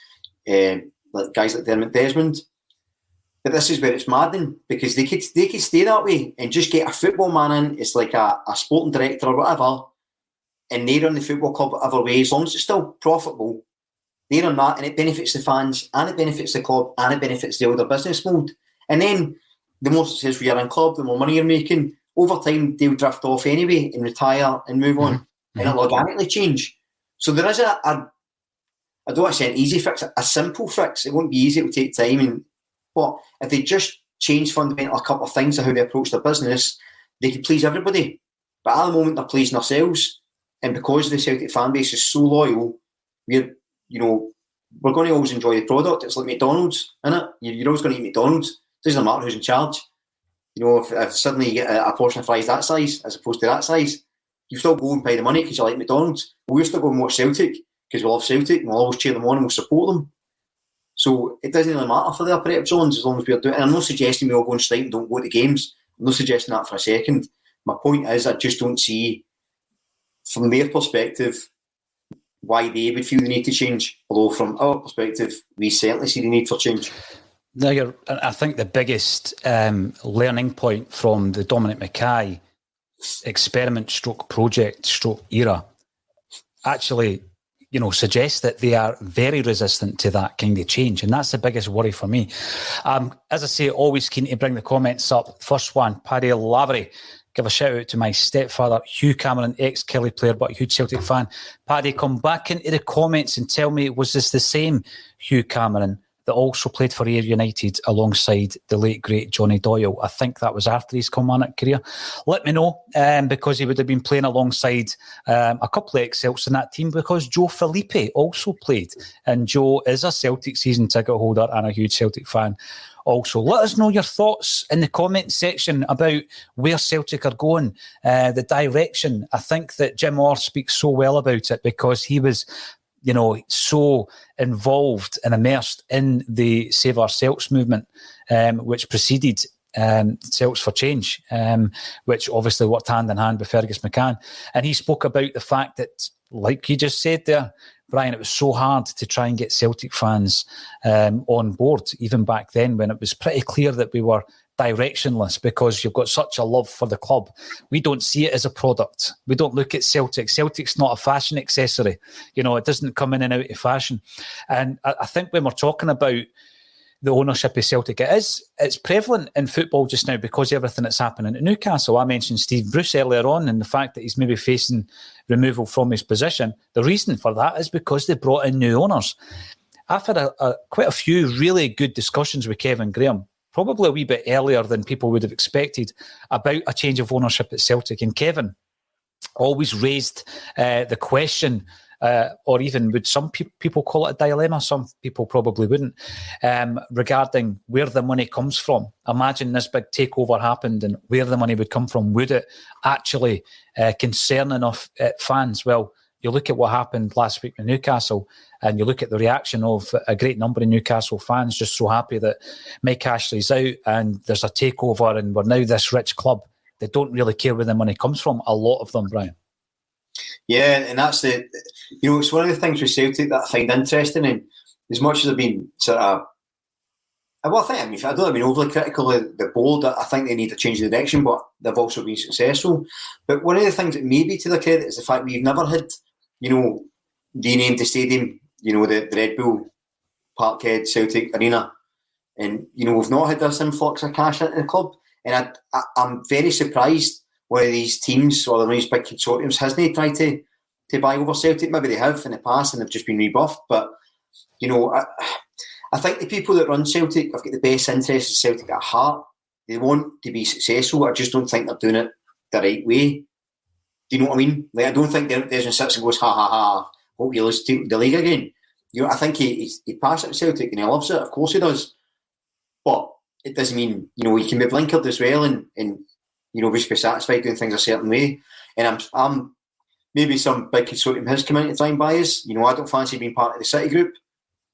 like guys like Dermot Desmond. But this is where it's maddening, because they could stay that way and just get a football man in. It's like a sporting director or whatever, and they run the football club whatever way, as long as it's still profitable. They run that, and it benefits the fans, and it benefits the club, and it benefits the older business mode. And then the more successful you're in club, the more money you're making. Over time, they'll drift off anyway and retire and move on, and it'll organically change. So there is I don't want to say an easy fix, a simple fix. It won't be easy, it will take time. But if they just change fundamentally a couple of things of how they approach their business, they can please everybody. But at the moment, they're pleasing themselves. And because the Celtic fan base is so loyal, we're going to always enjoy the product. It's like McDonald's, isn't it? You're always going to eat McDonald's. It doesn't matter who's in charge. If suddenly you get a portion of fries that size as opposed to that size, you still go and pay the money because you like McDonald's. But we're still going to watch Celtic because we love Celtic and we'll always cheer them on and we'll support them. So it doesn't really matter for the operative zones as long as we're doing it. And I'm not suggesting we all go on strike and don't go to games. I'm not suggesting that for a second. My point is I just don't see, from their perspective, why they would feel the need to change. Although from our perspective, we certainly see the need for change. Now, I think the biggest learning point from the Dominic Mackay experiment stroke project stroke era actually, suggests that they are very resistant to that kind of change. And that's the biggest worry for me. As I say, always keen to bring the comments up. First one, Paddy Lavery. Give a shout out to my stepfather, Hugh Cameron, ex-Kelly player, but a huge Celtic fan. Paddy, come back into the comments and tell me, was this the same Hugh Cameron that also played for Ayr United alongside the late, great Johnny Doyle? I think that was after his Kilmarnock career. Let me know, because he would have been playing alongside a couple of ex-Celts in that team, because Joe Felipe also played. And Joe is a Celtic season ticket holder and a huge Celtic fan. Also, let us know your thoughts in the comment section about where Celtic are going, the direction. I think that Jim Orr speaks so well about it because he was, so involved and immersed in the Save Our Celts movement, which preceded Celts for Change, which obviously worked hand in hand with Fergus McCann. And he spoke about the fact that, like you just said there, Brian, it was so hard to try and get Celtic fans on board, even back then when it was pretty clear that we were directionless because you've got such a love for the club. We don't see it as a product. We don't look at Celtic. Celtic's not a fashion accessory. It doesn't come in and out of fashion. And I think when we're talking about the ownership of Celtic, it's prevalent in football just now because of everything that's happening at Newcastle. I mentioned Steve Bruce earlier on and the fact that he's maybe facing removal from his position. The reason for that is because they brought in new owners. I've had quite a few really good discussions with Kevin Graham, probably a wee bit earlier than people would have expected, about a change of ownership at Celtic. And Kevin always raised the question, or even would some people call it a dilemma, some people probably wouldn't, regarding where the money comes from. Imagine this big takeover happened and where the money would come from. Would it actually concern enough fans? Well, you look at what happened last week in Newcastle and you look at the reaction of a great number of Newcastle fans just so happy that Mike Ashley's out and there's a takeover and we're now this rich club. They don't really care where the money comes from, a lot of them, Brian. Yeah, and that's it's one of the things with Celtic that I find interesting, and as much as I've been sort of, I don't think I've been overly critical of the board. I think they need to change the direction, but they've also been successful. But one of the things that may be to their credit is the fact we've never had, renamed the stadium, the Red Bull Parkhead Celtic Arena, and we've not had this influx of cash into the club, and I'm very surprised one of these teams or one of these big consortiums hasn't tried to buy over Celtic. Maybe they have in the past and they've just been rebuffed. But, I think the people that run Celtic have got the best interests of Celtic at heart. They want to be successful. I just don't think they're doing it the right way. Do you know what I mean? I don't think Desmond sits and goes, ha, ha, ha, hope you lose to the league again. I think he passed it to Celtic and he loves it. Of course he does. But it doesn't mean, he can be blinkered as well and we should be satisfied doing things a certain way. And I'm maybe some big consortium has come in to try and buy us. I don't fancy being part of the City Group.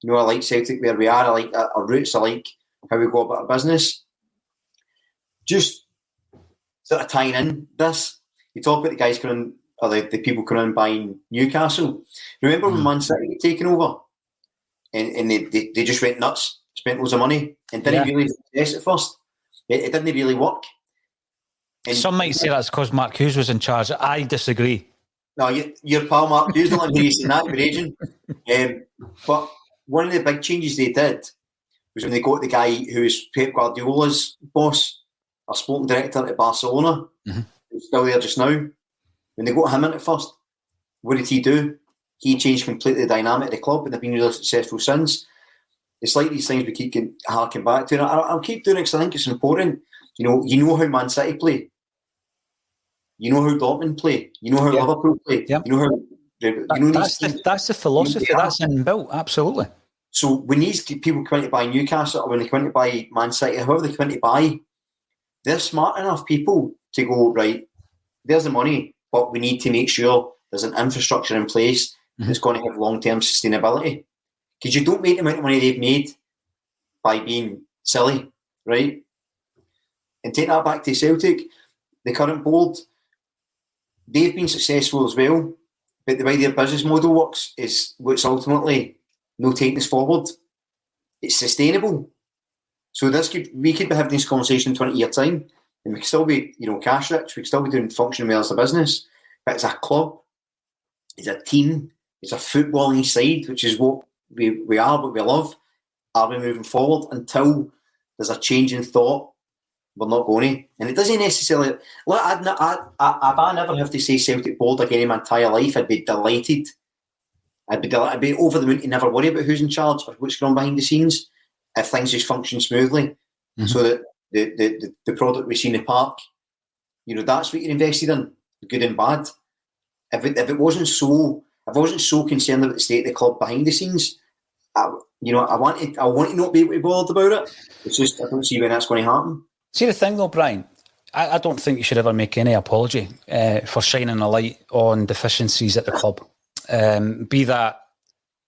I like Celtic where we are. I like our roots. I like how we go about our business. Just sort of tying in this, you talk about the guys coming, or the people coming in buying Newcastle. Remember when Man City got taken over and they just went nuts, spent loads of money and didn't really success at first. It didn't really work. And some might say that's because Mark Hughes was in charge. I disagree. No, your pal Mark Hughes, not hearing that, raging. But one of the big changes they did was when they got the guy who's Pep Guardiola's boss, our sporting director at Barcelona, who's still there just now. When they got him in at first, what did he do? He changed completely the dynamic of the club, and they've been really successful since. It's like these things we keep harking back to. And I'll keep doing it because I think it's important. You know how Man City play. You know how Dortmund play. You know how Liverpool play. Yep. You know how... That's the philosophy. That's inbuilt, absolutely. So when these people come in to buy Newcastle, or when they come in to buy Man City, however they come in to buy, they're smart enough people to go, right, there's the money, but we need to make sure there's an infrastructure in place that's going to have long-term sustainability. Because you don't make the amount of money they've made by being silly, right? And take that back to Celtic, the current board, they've been successful as well, but the way their business model works is what's ultimately no taking us forward. It's sustainable. So we could be having this conversation in 20 years' time, and we could still be, cash rich, we could still be doing functioning well as a business, but it's a club, it's a team, it's a footballing side, which is what we are, what we love. Are we moving forward? Until there's a change in thought, we're not going to. And it doesn't necessarily... Look, if I never have to say Celtic board again in my entire life, I'd be delighted. I'd be over the moon to never worry about who's in charge or what's going on behind the scenes if things just function smoothly. So that the product we see in the park, that's what you're invested in, good and bad. If it wasn't so... If I wasn't so concerned about the state of the club behind the scenes, I want to not be able to be bothered about it. It's just I don't see when that's going to happen. See the thing though, Brian, I don't think you should ever make any apology for shining a light on deficiencies at the club. Be that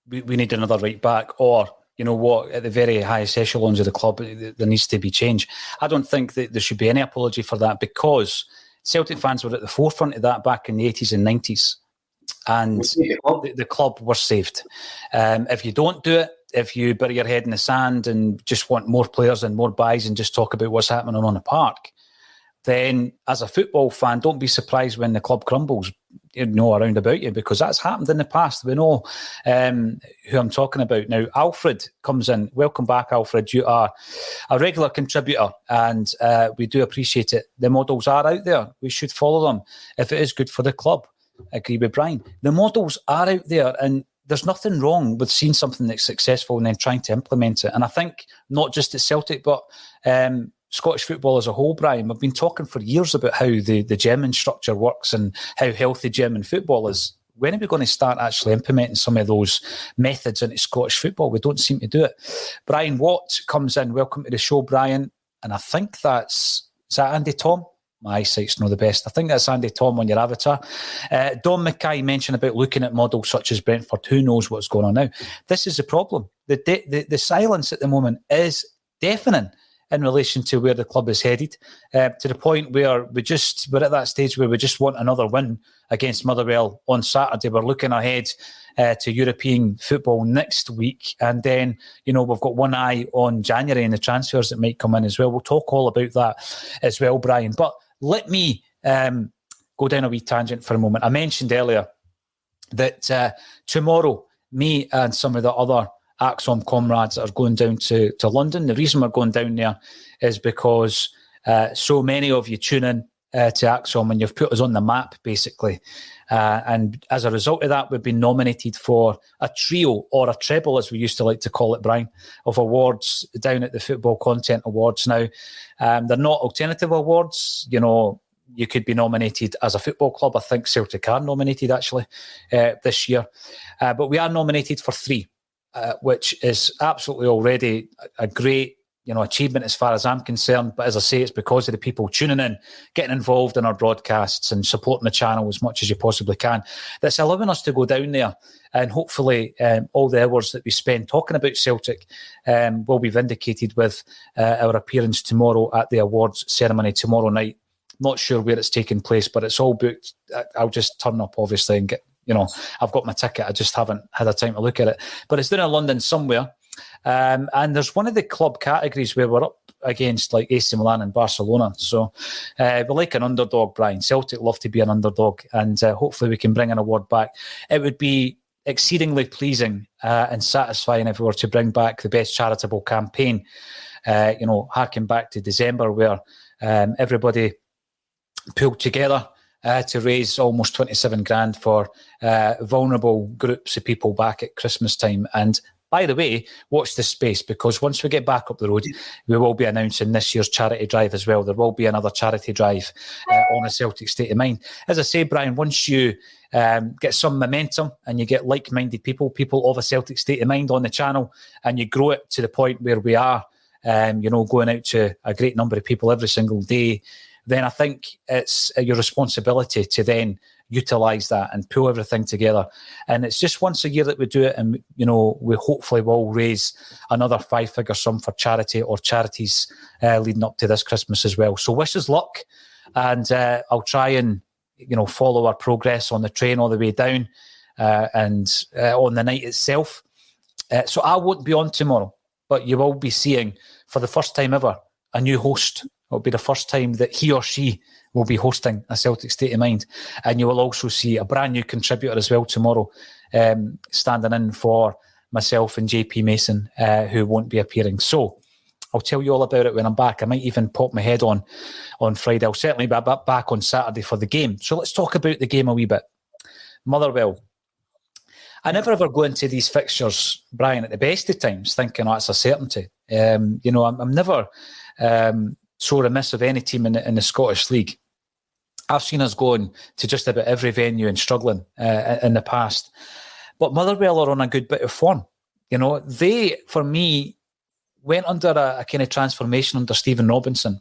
we need another right back, or at the very highest echelons of the club there needs to be change. I don't think that there should be any apology for that, because Celtic fans were at the forefront of that back in the 80s and 90s. And the club were saved. If you don't do it, if you bury your head in the sand and just want more players and more buys and just talk about what's happening on the park, then as a football fan, don't be surprised when the club crumbles, around about you, because that's happened in the past. We know who I'm talking about. Now, Alfred comes in. Welcome back, Alfred. You are a regular contributor, and we do appreciate it. The models are out there. We should follow them if it is good for the club. I agree with Brian. The models are out there, and there's nothing wrong with seeing something that's successful and then trying to implement it. And I think not just at Celtic, but Scottish football as a whole, Brian, we've been talking for years about how the German structure works and how healthy German football is. When are we going to start actually implementing some of those methods into Scottish football? We don't seem to do it. Brian Watt comes in. Welcome to the show, Brian. And I think is that Andy Tom? My eyesight's not the best. I think that's Andy Tom on your avatar. Don Mackay mentioned about looking at models such as Brentford. Who knows what's going on now? This is the problem. The silence at the moment is deafening in relation to where the club is headed, to the point where we're at that stage where we just want another win against Motherwell on Saturday. We're looking ahead to European football next week, and then we've got one eye on January and the transfers that might come in as well. We'll talk all about that as well, Brian. But let me go down a wee tangent for a moment. I mentioned earlier that tomorrow, me and some of the other ACSOM comrades are going down to London. The reason we're going down there is because so many of you tune in to ACSOM, and you've put us on the map, basically. And as a result of that, we've been nominated for a trio, or a treble, as we used to like to call it, Brian, of awards down at the Football Content Awards. Now, they're not alternative awards. You could be nominated as a football club. I think Celtic are nominated, actually, this year. But we are nominated for 3. Which is absolutely already a great, achievement as far as I'm concerned. But as I say, it's because of the people tuning in, getting involved in our broadcasts and supporting the channel as much as you possibly can, that's allowing us to go down there. And hopefully all the hours that we spend talking about Celtic will be vindicated with our appearance tomorrow at the awards ceremony tomorrow night. Not sure where it's taking place, but it's all booked. I'll just turn up, obviously, and get... I've got my ticket. I just haven't had a time to look at it. But it's down in London somewhere. And there's one of the club categories where we're up against like AC Milan and Barcelona. So we're like an underdog, Brian. Celtic love to be an underdog. And hopefully we can bring an award back. It would be exceedingly pleasing and satisfying if we were to bring back the best charitable campaign. Harking back to December, where everybody pulled together to raise almost 27 grand for vulnerable groups of people back at Christmas time. And by the way, watch this space, because once we get back up the road, we will be announcing this year's charity drive as well. There will be another charity drive on the Celtic State of Mind. As I say, Brian, once you get some momentum and you get like-minded people of a Celtic State of Mind on the channel, and you grow it to the point where we are, going out to a great number of people every single day, then I think it's your responsibility to then utilise that and pull everything together. And it's just once a year that we do it, and we hopefully will raise another 5-figure sum for charity or charities leading up to this Christmas as well. So wish us luck, and I'll try and follow our progress on the train all the way down and on the night itself. So I won't be on tomorrow, but you will be seeing, for the first time ever, a new host. It'll be the first time that he or she will be hosting a Celtic State of Mind. And you will also see a brand new contributor as well tomorrow, standing in for myself and JP Mason, who won't be appearing. So I'll tell you all about it when I'm back. I might even pop my head on Friday. I'll certainly be back on Saturday for the game. So let's talk about the game a wee bit. Motherwell. I never ever go into these fixtures, Brian, at the best of times, thinking, it's a certainty. I'm never so remiss of any team in the Scottish League. I've seen us going to just about every venue and struggling in the past. But Motherwell are on a good bit of form. They, for me, went under a kind of transformation under Stephen Robinson.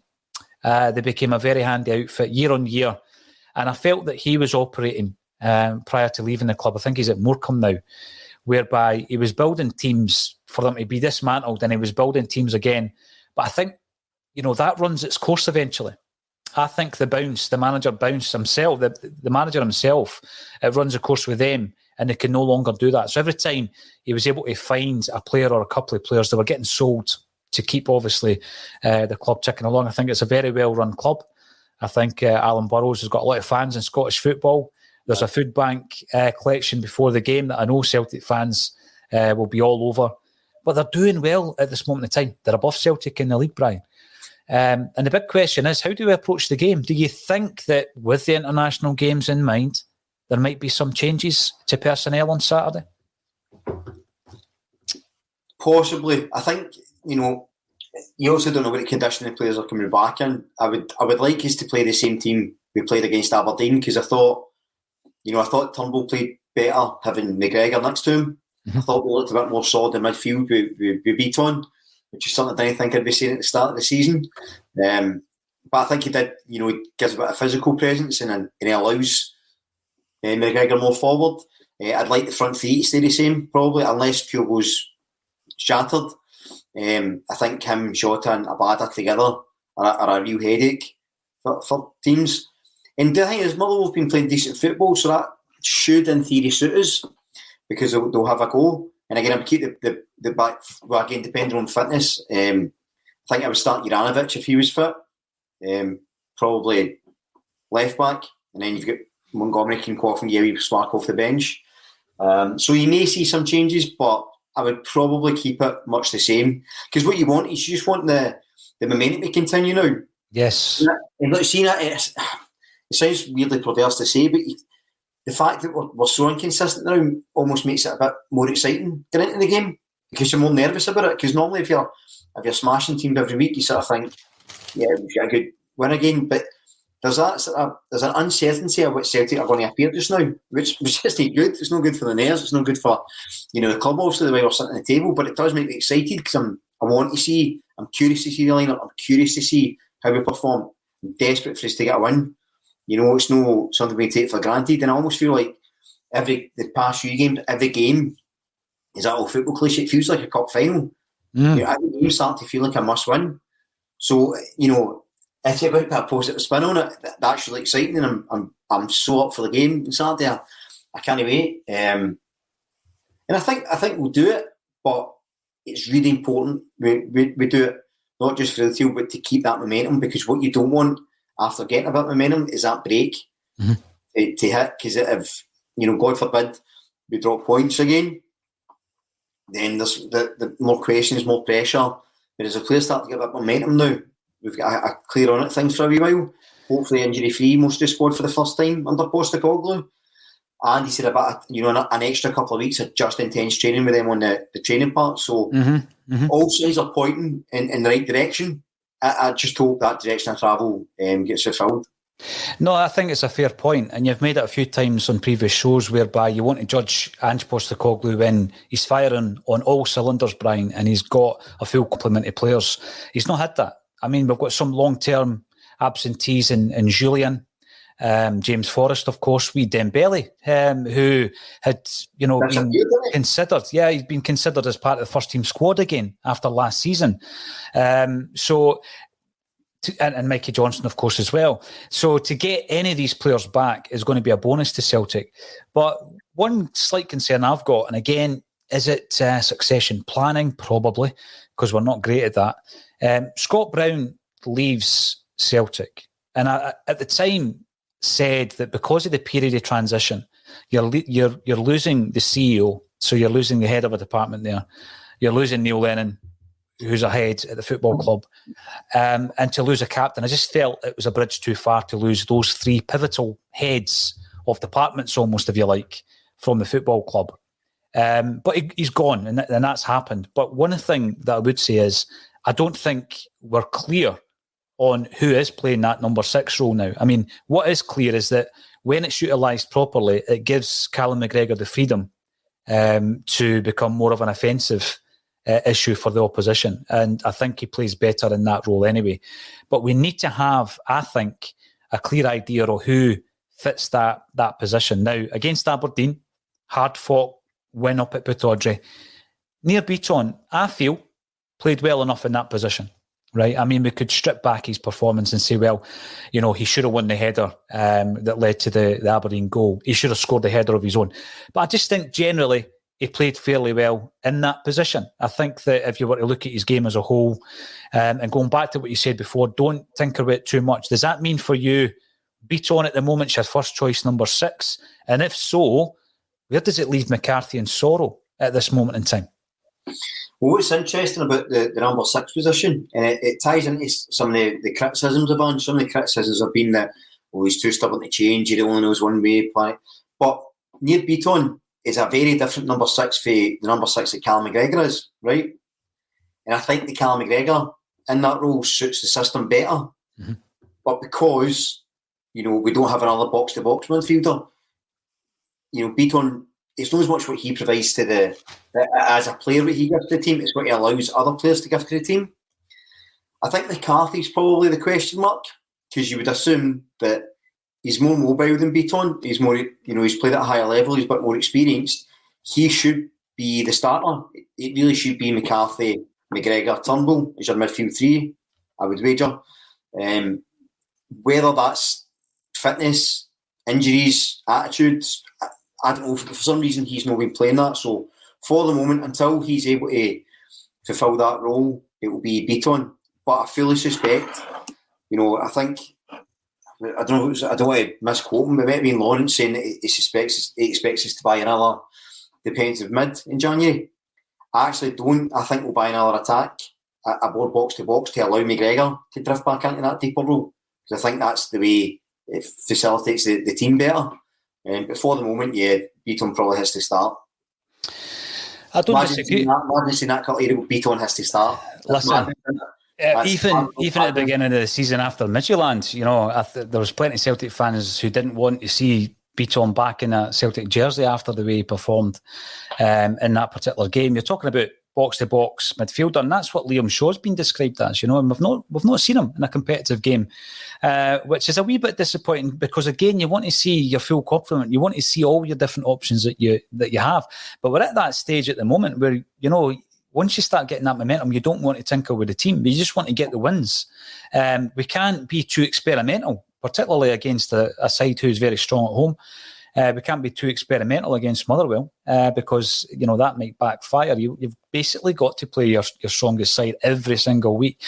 They became a very handy outfit year on year. And I felt that he was operating prior to leaving the club. I think he's at Morecambe now, whereby he was building teams for them to be dismantled, and he was building teams again. But I think, that runs its course eventually. I think the manager himself, the manager himself, it runs a course with them, and they can no longer do that. So every time he was able to find a player or a couple of players, they were getting sold to keep, obviously, the club ticking along. I think it's a very well-run club. I think Alan Burrows has got a lot of fans in Scottish football. There's a food bank collection before the game that I know Celtic fans will be all over. But they're doing well at this moment in time. They're above Celtic in the league, Brian. And the big question is, how do we approach the game? Do you think that with the international games in mind, there might be some changes to personnel on Saturday? Possibly. I think, you also don't know what condition the players are coming back in. I would like us to play the same team we played against Aberdeen, because I thought Turnbull played better having McGregor next to him. Mm-hmm. I thought we looked a bit more solid in midfield with Beaton, which is something I didn't think I'd be saying at the start of the season. But I think he did, he gives a bit of physical presence and he allows McGregor more forward. I'd like the front three to stay the same, probably, unless Kyogo's shattered. I think him, Jota and Abada together are a real headache for teams. And the thing is, Motherwell have been playing decent football, so that should, in theory, suit us, because they'll have a go. And again, I would keep the back, well, again, depending on fitness. I think I would start Juranovic if he was fit. Probably left back. And then you've got Montgomery can go off and Yewi spark off the bench. So you may see some changes, but I would probably keep it much the same. Because what you want is you just want the momentum to continue now. Yes. And look, seeing that, it sounds weirdly perverse to say, but the fact that we're so inconsistent now almost makes it a bit more exciting getting into the game, because you're more nervous about it. Because normally if you're smashing teams every week, you sort of think, yeah, we've got a good win again. But there's an uncertainty of what Celtic are going to appear just now, which just ain't good. It's not good for the nerves. It's not good for the club, obviously, the way we're sitting at the table. But it does make me excited, because I'm curious to see the lineup. I'm curious to see how we perform. I'm desperate for us to get a win. It's no something we take for granted, and I almost feel like the past few games, every game is that old football cliche. It feels like a cup final. Every game start to feel like a must win. So if you're going to put a positive spin on it, that's really exciting, and I'm so up for the game on Saturday. I can't wait. And I think we'll do it, but it's really important we do it not just for the team, but to keep that momentum, because what you don't want after getting a bit of momentum is that break to hit, because if, God forbid, we drop points again, then there's the more questions, more pressure. Whereas the players start to get a bit of momentum now. We've got a clear on it things for a wee while. Hopefully injury free, most of the squad for the first time under Postecoglou. And he said about an extra couple of weeks of just intense training with them on the training part. So all signs are pointing in the right direction. I just hope that direction of travel gets fulfilled. No, I think it's a fair point, and you've made it a few times on previous shows whereby you want to judge Ange Postecoglou when he's firing on all cylinders, Brian, and he's got a full complement of players. He's not had that. I mean, we've got some long-term absentees in Julian, James Forrest, of course, Dembele, who had been considered. Yeah, he's been considered as part of the first team squad again after last season. And Mikey Johnson, of course, as well. So to get any of these players back is going to be a bonus to Celtic. But one slight concern I've got, and again, is it succession planning? Probably, because we're not great at that. Scott Brown leaves Celtic, and I, at the time, said that because of the period of transition, you're losing the CEO, so you're losing the head of a department there. You're losing Neil Lennon, who's a head at the football club, and to lose a captain. I just felt it was a bridge too far to lose those three pivotal heads of departments, almost, if you like, from the football club. But he's gone, and that's happened. But one thing that I would say is I don't think we're clear on who is playing that number 6 role now. I mean, what is clear is that when it's utilised properly, it gives Callum McGregor the freedom to become more of an offensive issue for the opposition. And I think he plays better in that role anyway. But we need to have, I think, a clear idea of who fits that position. Now, against Aberdeen, hard-fought win up at Pittodrie. Nir Bitton, I feel, played well enough in that position. Right, I mean, we could strip back his performance and say, well, he should have won the header that led to the Aberdeen goal. He should have scored the header of his own. But I just think generally he played fairly well in that position. I think that if you were to look at his game as a whole, and going back to what you said before, don't tinker with it too much. Does that mean for you, Beaton at the moment, your first choice number 6? And if so, where does it leave McCarthy and Sorrell at this moment in time? Well, what's interesting about the number 6 position, and it ties into some of the criticisms of Ange. Some of the criticisms have been that, he's too stubborn to change, he only knows one way to play. But Nir Bitton is a very different number 6 for the number 6 that Callum McGregor is, right? And I think the Callum McGregor in that role suits the system better. Mm-hmm. But because, we don't have another box-to-box midfielder, Bitton, it's not as much what he provides to as a player what he gives to the team, it's what he allows other players to give to the team. I think McCarthy's probably the question mark, because you would assume that he's more mobile than Beaton. He's more, he's played at a higher level, he's a bit more experienced. He should be the starter. It really should be McCarthy, McGregor, Turnbull as your midfield 3, I would wager. Whether that's fitness, injuries, attitudes, I don't know. For some reason, he's not been playing that. So for the moment, until he's able to fulfil that role, it will be Beaton. But I fully suspect, I think, I don't want to misquote him, but it might have been Lawrence saying that he expects us to buy another defensive mid in January. I actually don't. I think we'll buy another attack, a more box-to-box to allow McGregor to drift back into that deeper role. Because I think that's the way it facilitates the team better. But for the moment, Beaton probably has to start. I don't disagree. Imagine that couple of years, Beaton has to start. Listen, even at the beginning of the season after Midtjylland, there was plenty of Celtic fans who didn't want to see Beaton back in a Celtic jersey after the way he performed in that particular game. You're talking about box-to-box midfielder, and that's what Liam Shaw's been described as, and we've not seen him in a competitive game, which is a wee bit disappointing because, again, you want to see your full complement. You want to see all your different options that you have. But we're at that stage at the moment where, once you start getting that momentum, you don't want to tinker with the team. You just want to get the wins. We can't be too experimental, particularly against a side who's very strong at home. We can't be too experimental against Motherwell because, that might backfire. You've basically got to play your strongest side every single week.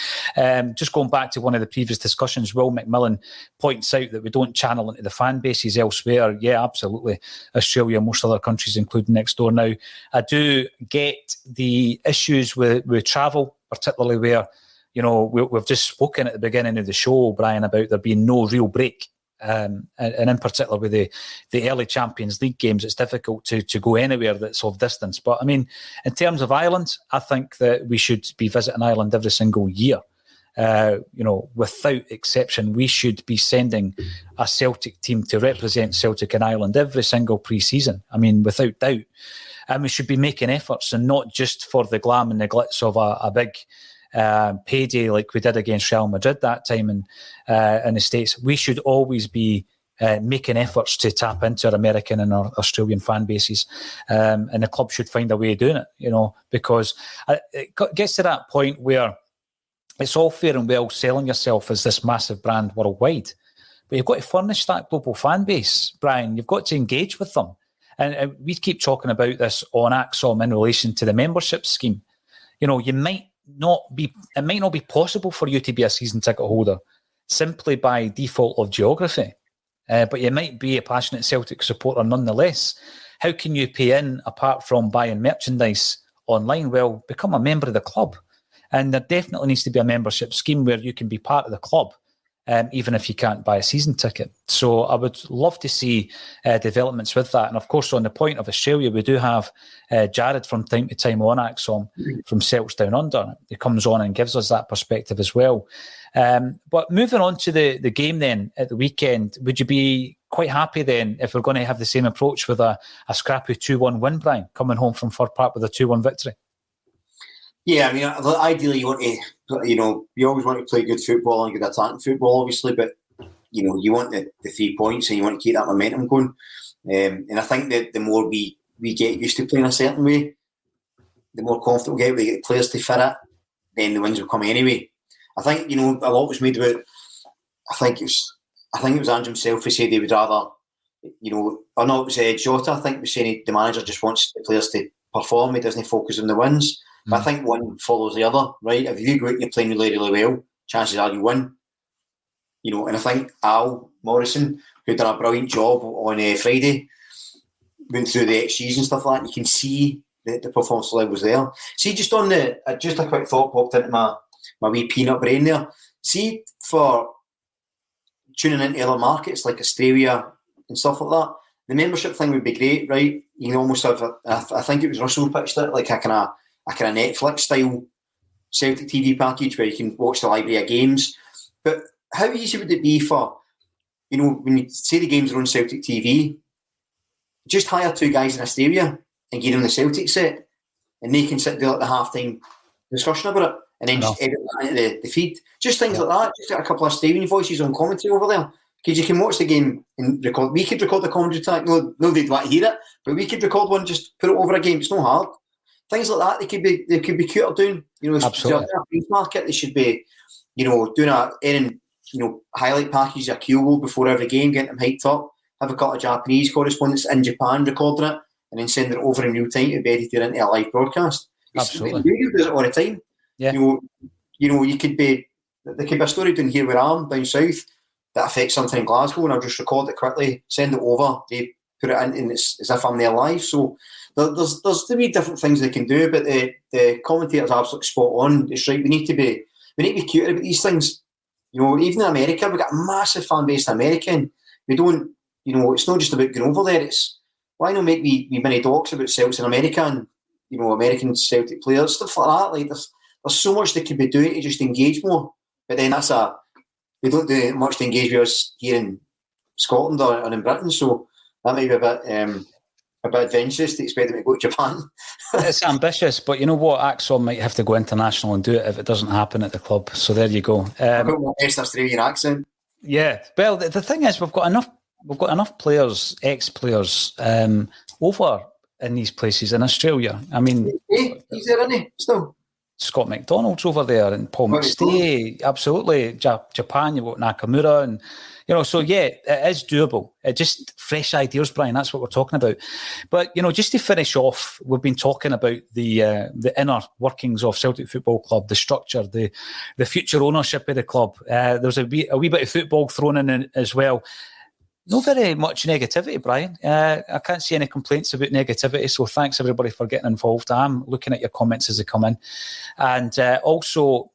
Just going back to one of the previous discussions, Will McMillan points out that we don't channel into the fan bases elsewhere. Yeah, absolutely. Australia, most other countries, including next door. Now, I do get the issues with travel, particularly where, we've just spoken at the beginning of the show, Brian, about there being no real break. And in particular with the early Champions League games, it's difficult to go anywhere that's of distance. But I mean, in terms of Ireland, I think that we should be visiting Ireland every single year. Without exception, we should be sending a Celtic team to represent Celtic in Ireland every single pre-season. I mean, without doubt. And we should be making efforts, and not just for the glam and the glitz of a big payday like we did against Real Madrid that time in the States. We should always be making efforts to tap into our American and our Australian fan bases, and the club should find a way of doing it, because it gets to that point where it's all fair and well selling yourself as this massive brand worldwide, but you've got to furnish that global fan base, Brian. You've got to engage with them. And we keep talking about this on ACSOM in relation to the membership scheme. It might not be possible for you to be a season ticket holder simply by default of geography, but you might be a passionate Celtic supporter nonetheless. How can you pay in apart from buying merchandise online? Well, become a member of the club, and there definitely needs to be a membership scheme where you can be part of the club, even if you can't buy a season ticket. So I would love to see developments with that. And of course, on the point of Australia, we do have Jared from time to time on ACSOM from Celts Down Under. He comes on and gives us that perspective as well. But moving on to the game then at the weekend, would you be quite happy then if we're going to have the same approach with a scrappy 2-1 win, Brian, coming home from Fir Park with a 2-1 victory? Yeah, I mean, ideally you want to, you always want to play good football and good attacking football, obviously, but, you want the 3 points and you want to keep that momentum going. And I think that the more we get used to playing a certain way, the more confident we get players to fit it, then the wins will come anyway. I think, a lot was made about, I think it was Ange himself who said he would rather, or no, it was Jota, I think, was saying the manager just wants the players to perform, he doesn't focus on the wins. But I think one follows the other, right? If you go out and you're playing really, really well, chances are you win. And I think Al Morrison, who done a brilliant job on Friday, went through the XGs and stuff like that, and you can see the performance level was there. See, just on just a quick thought popped into my wee peanut brain there. See, for tuning into other markets like Australia and stuff like that, the membership thing would be great, right? You can almost have, I think it was Russell pitched it, like a kind of Netflix style Celtic TV package where you can watch the library of games. But how easy would it be for, when you say the games are on Celtic TV, just hire 2 guys in Australia and give them the Celtic set, and they can sit there at the half-time discussion about it, and then just edit that into the feed. Just things like that. Just get a couple of Australian voices on commentary over there, because you can watch the game and record. We could record the commentary track. No, they'd want to hear it, but we could record one, just put it over a game. It's not hard. Things like that, they could be cuter doing. Absolutely. Market, they should be, doing highlight package of Kyogo before every game, getting them hyped up. Have a couple of Japanese correspondents in Japan recording it, and then send it over in real time to be edited into a live broadcast. Absolutely. Radio does it all the time. Yeah. There could be a story down here where I'm down south that affects something in Glasgow, and I'll just record it quickly, send it over, they put it in, and it's as if I'm there live. So there's to be different things they can do, but the commentator's absolutely spot on. It's right. We need to be cuter about these things. Even in America, we've got a massive fan base in America, and we don't. It's not just about going over there. It's why not make me mini docs about Celts in America and American Celtic players, stuff like that. Like there's so much they could be doing to just engage more. But then they don't do much to engage with us here in Scotland or in Britain. So that might be a bit adventurous to expect them to go to Japan. It's ambitious, but you know what? ACSOM might have to go international and do it if it doesn't happen at the club. So there you go. I've got my best Australian accent. Yeah. Well, the thing is, we've got enough players, ex-players, over in these places in Australia. I mean, he's there, isn't he? Still. Scott McDonald's over there and Paul McStay, absolutely. Japan, you've got Nakamura, and so yeah, it is doable. Just fresh ideas, Brian. That's what we're talking about. But just to finish off, we've been talking about the inner workings of Celtic Football Club, the structure, the future ownership of the club. There's a wee bit of football thrown in as well. Not very much negativity, Brian. I can't see any complaints about negativity, so thanks everybody for getting involved. I'm looking at your comments as they come in. And also,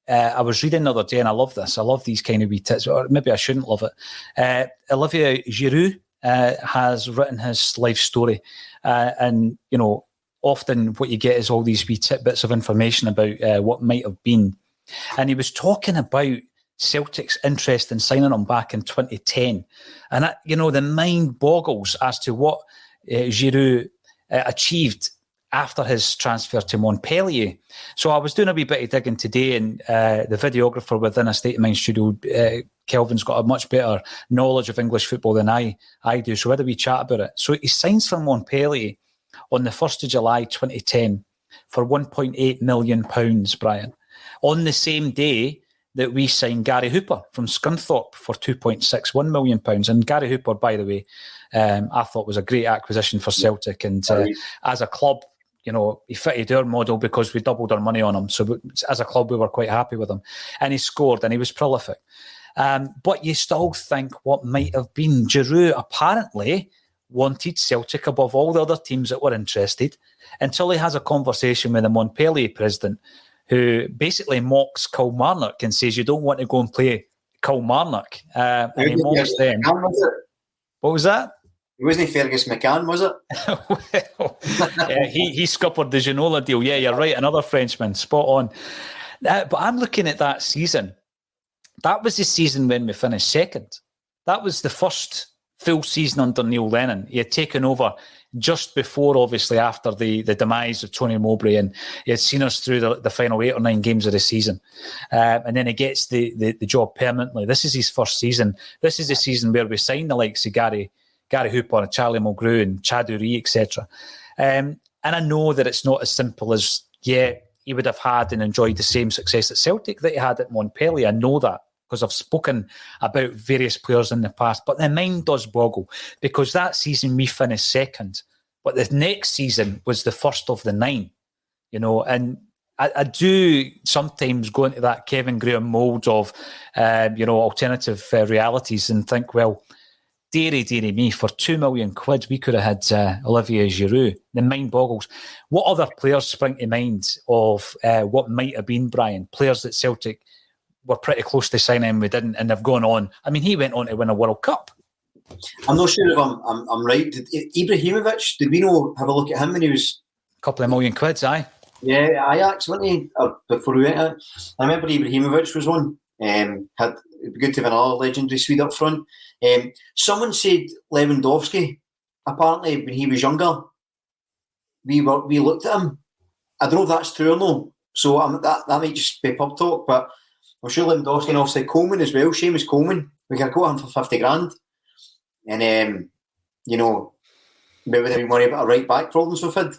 I was reading the other day, and I love this. I love these kind of wee tips, or maybe I shouldn't love it. Olivier Giroud has written his life story. And, often what you get is all these wee tidbits of information about what might have been. And he was talking about Celtic's interest in signing him back in 2010. And, the mind boggles as to what Giroud achieved after his transfer to Montpellier. So I was doing a wee bit of digging today, and the videographer within a State of Mind studio, Kelvin's got a much better knowledge of English football than I do. So we had a wee chat about it. So he signs for Montpellier on the 1st of July 2010 for £1.8 million, Brian. On the same day that we signed Gary Hooper from Scunthorpe for £2.61 million. And Gary Hooper, by the way, I thought was a great acquisition for Celtic. And as a club, he fitted our model because we doubled our money on him. So as a club, we were quite happy with him. And he scored, and he was prolific. But you still think what might have been. Giroud apparently wanted Celtic above all the other teams that were interested until he has a conversation with the Montpellier president, who basically mocks Kilmarnock and says, you don't want to go and play Kilmarnock. And he mocks them. What was that? It wasn't Fergus McCann, was it? Well, he scuppered the Ginola deal. Yeah, you're right. Another Frenchman. Spot on. But I'm looking at that season. That was the season when we finished second. That was the first full season under Neil Lennon. He had taken over just before, obviously, after the demise of Tony Mowbray, and he had seen us through the final 8 or 9 games of the season. And then he gets the job permanently. This is his first season. This is the season where we signed the likes of Gary Hooper and Charlie Mulgrew and Chad Uri, etc. And I know that it's not as simple as, he would have had and enjoyed the same success at Celtic that he had at Montpellier. I know that, because I've spoken about various players in the past, but the mind does boggle, because that season we finished second, but the next season was the first of the 9, and I do sometimes go into that Kevin Graham mould of, alternative realities and think, well, dearie me, for £2 million, we could have had Olivier Giroud. The mind boggles. What other players spring to mind of what might have been, Brian? Players that Celtic were pretty close to signing, we didn't, and they've gone on. I mean, he went on to win a World Cup. I'm not sure if I'm right. Did Ibrahimovic, did we have a look at him when he was... A couple of £1 million, aye. Yeah, Ajax, wasn't he? Before we went out. I remember Ibrahimovic was one. It'd be good to have another legendary Swede up front. Someone said Lewandowski, apparently when he was younger, we looked at him. I don't know if that's true or no. So that might just be pub talk, but I'm sure Lewandowski, and obviously Coleman as well, Seamus Coleman, we could have got him for 50 grand. And, maybe there money about a right back problems we've had.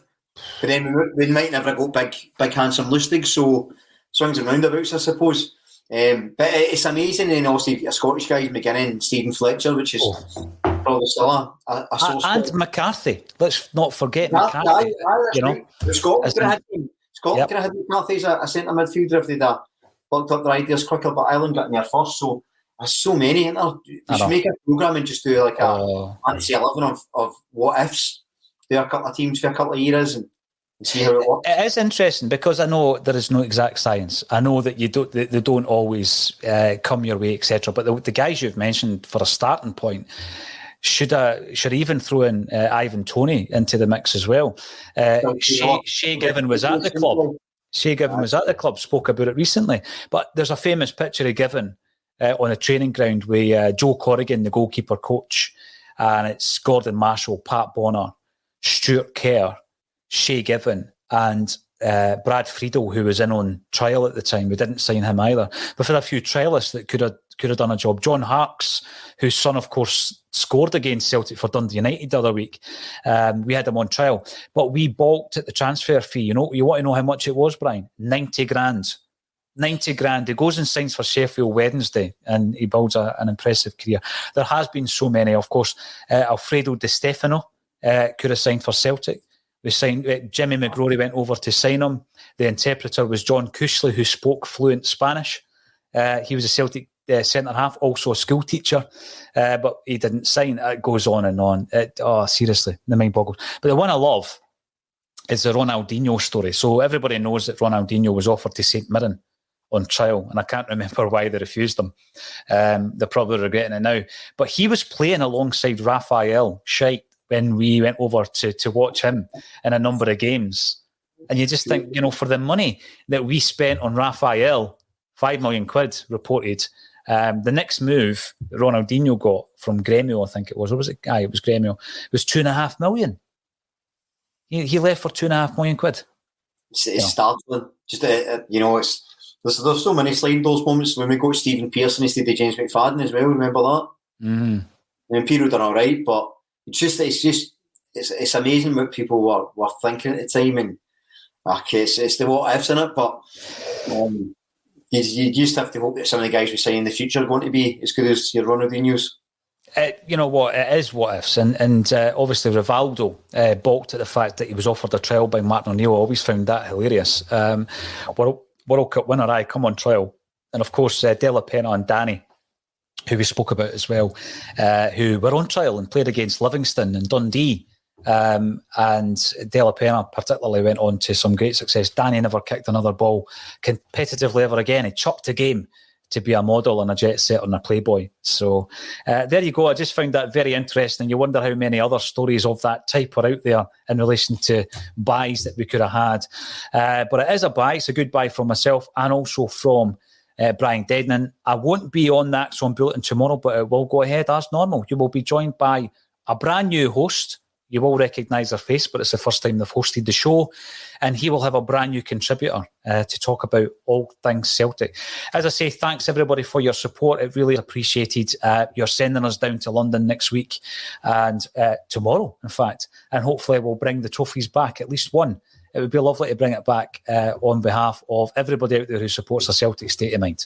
But then we might never go big handsome Lustig, so swings and roundabouts, I suppose. But it's amazing, and obviously a Scottish guy, McGinnon, Stephen Fletcher, which is probably still a source. And McCarthy. Let's not forget McCarthy. Scotland could have had McCarthy as a centre midfielder if they'd looked up their ideas quicker, but Ireland got in there first, so there's so many in there. You should make a programme and just do like a fantasy 11 of what-ifs. Do a couple of teams for a couple of years and see how it works. It is interesting, because I know there is no exact science. I know that they don't always come your way, etc. But the guys you've mentioned for a starting point should even throw in Ivan Toney into the mix as well. Shay Given was at the club. Shay Given was at the club, spoke about it recently. But there's a famous picture of Given on a training ground with Joe Corrigan, the goalkeeper coach, and it's Gordon Marshall, Pat Bonner, Stuart Kerr, Shay Given, and Brad Friedel, who was in on trial at the time. We didn't sign him either. But for a few trialists that could have done a job. John Harkes, whose son, of course, scored against Celtic for Dundee United the other week. We had him on trial, but we balked at the transfer fee. You want to know how much it was, Brian? 90 grand. 90 grand. He goes and signs for Sheffield Wednesday and he builds an impressive career. There has been so many. Of course, Alfredo Di Stefano could have signed for Celtic. We signed Jimmy McGrory went over to sign him. The interpreter was John Cushley, who spoke fluent Spanish. He was a Celtic centre-half, also a school teacher, but he didn't sign. It goes on and on. Seriously, the mind boggles. But the one I love is the Ronaldinho story. So everybody knows that Ronaldinho was offered to St Mirren on trial, and I can't remember why they refused him. They're probably regretting it now. But he was playing alongside Raphael Scheidt when we went over to watch him in a number of games. And you just think, for the money that we spent on Raphael, 5 million quid reported, the next move Ronaldinho got from Grêmio, I think it was. Or was it? It was Grêmio. It was 2.5 million. He left for 2.5 million quid. It's startling. Just there's so many sliding doors moments when we got Stephen Pearson instead of James McFadden as well. Remember that? Mm-hmm. I mean, Peter done all right, but it's amazing what people were thinking at the time, and it's the what ifs in it. But you just have to hope that some of the guys we sign in the future are going to be as good as your Ronaldinho's. You know what? It is what ifs, and obviously Rivaldo balked at the fact that he was offered a trial by Martin O'Neill. I always found that hilarious. World Cup winner, come on trial, and of course Della Pena and Danny, who we spoke about as well, who were on trial and played against Livingston and Dundee. And Della Pena particularly went on to some great success. Danny never kicked another ball competitively ever again. He chucked a game to be a model and a jet setter and a playboy. So there you go. I just found that very interesting. You wonder how many other stories of that type are out there in relation to buys that we could have had. But it is a buy. It's a good buy from myself and also from Brian Degning. I won't be on that ACSOM Bulletin tomorrow, but it will go ahead as normal. You will be joined by a brand new host. You will recognise their face, but it's the first time they've hosted the show. And he will have a brand new contributor to talk about all things Celtic. As I say, thanks everybody for your support. It really is appreciated. You're sending us down to London next week and tomorrow, in fact. And hopefully we'll bring the trophies back, at least one. It would be lovely to bring it back on behalf of everybody out there who supports the Celtic State of Mind.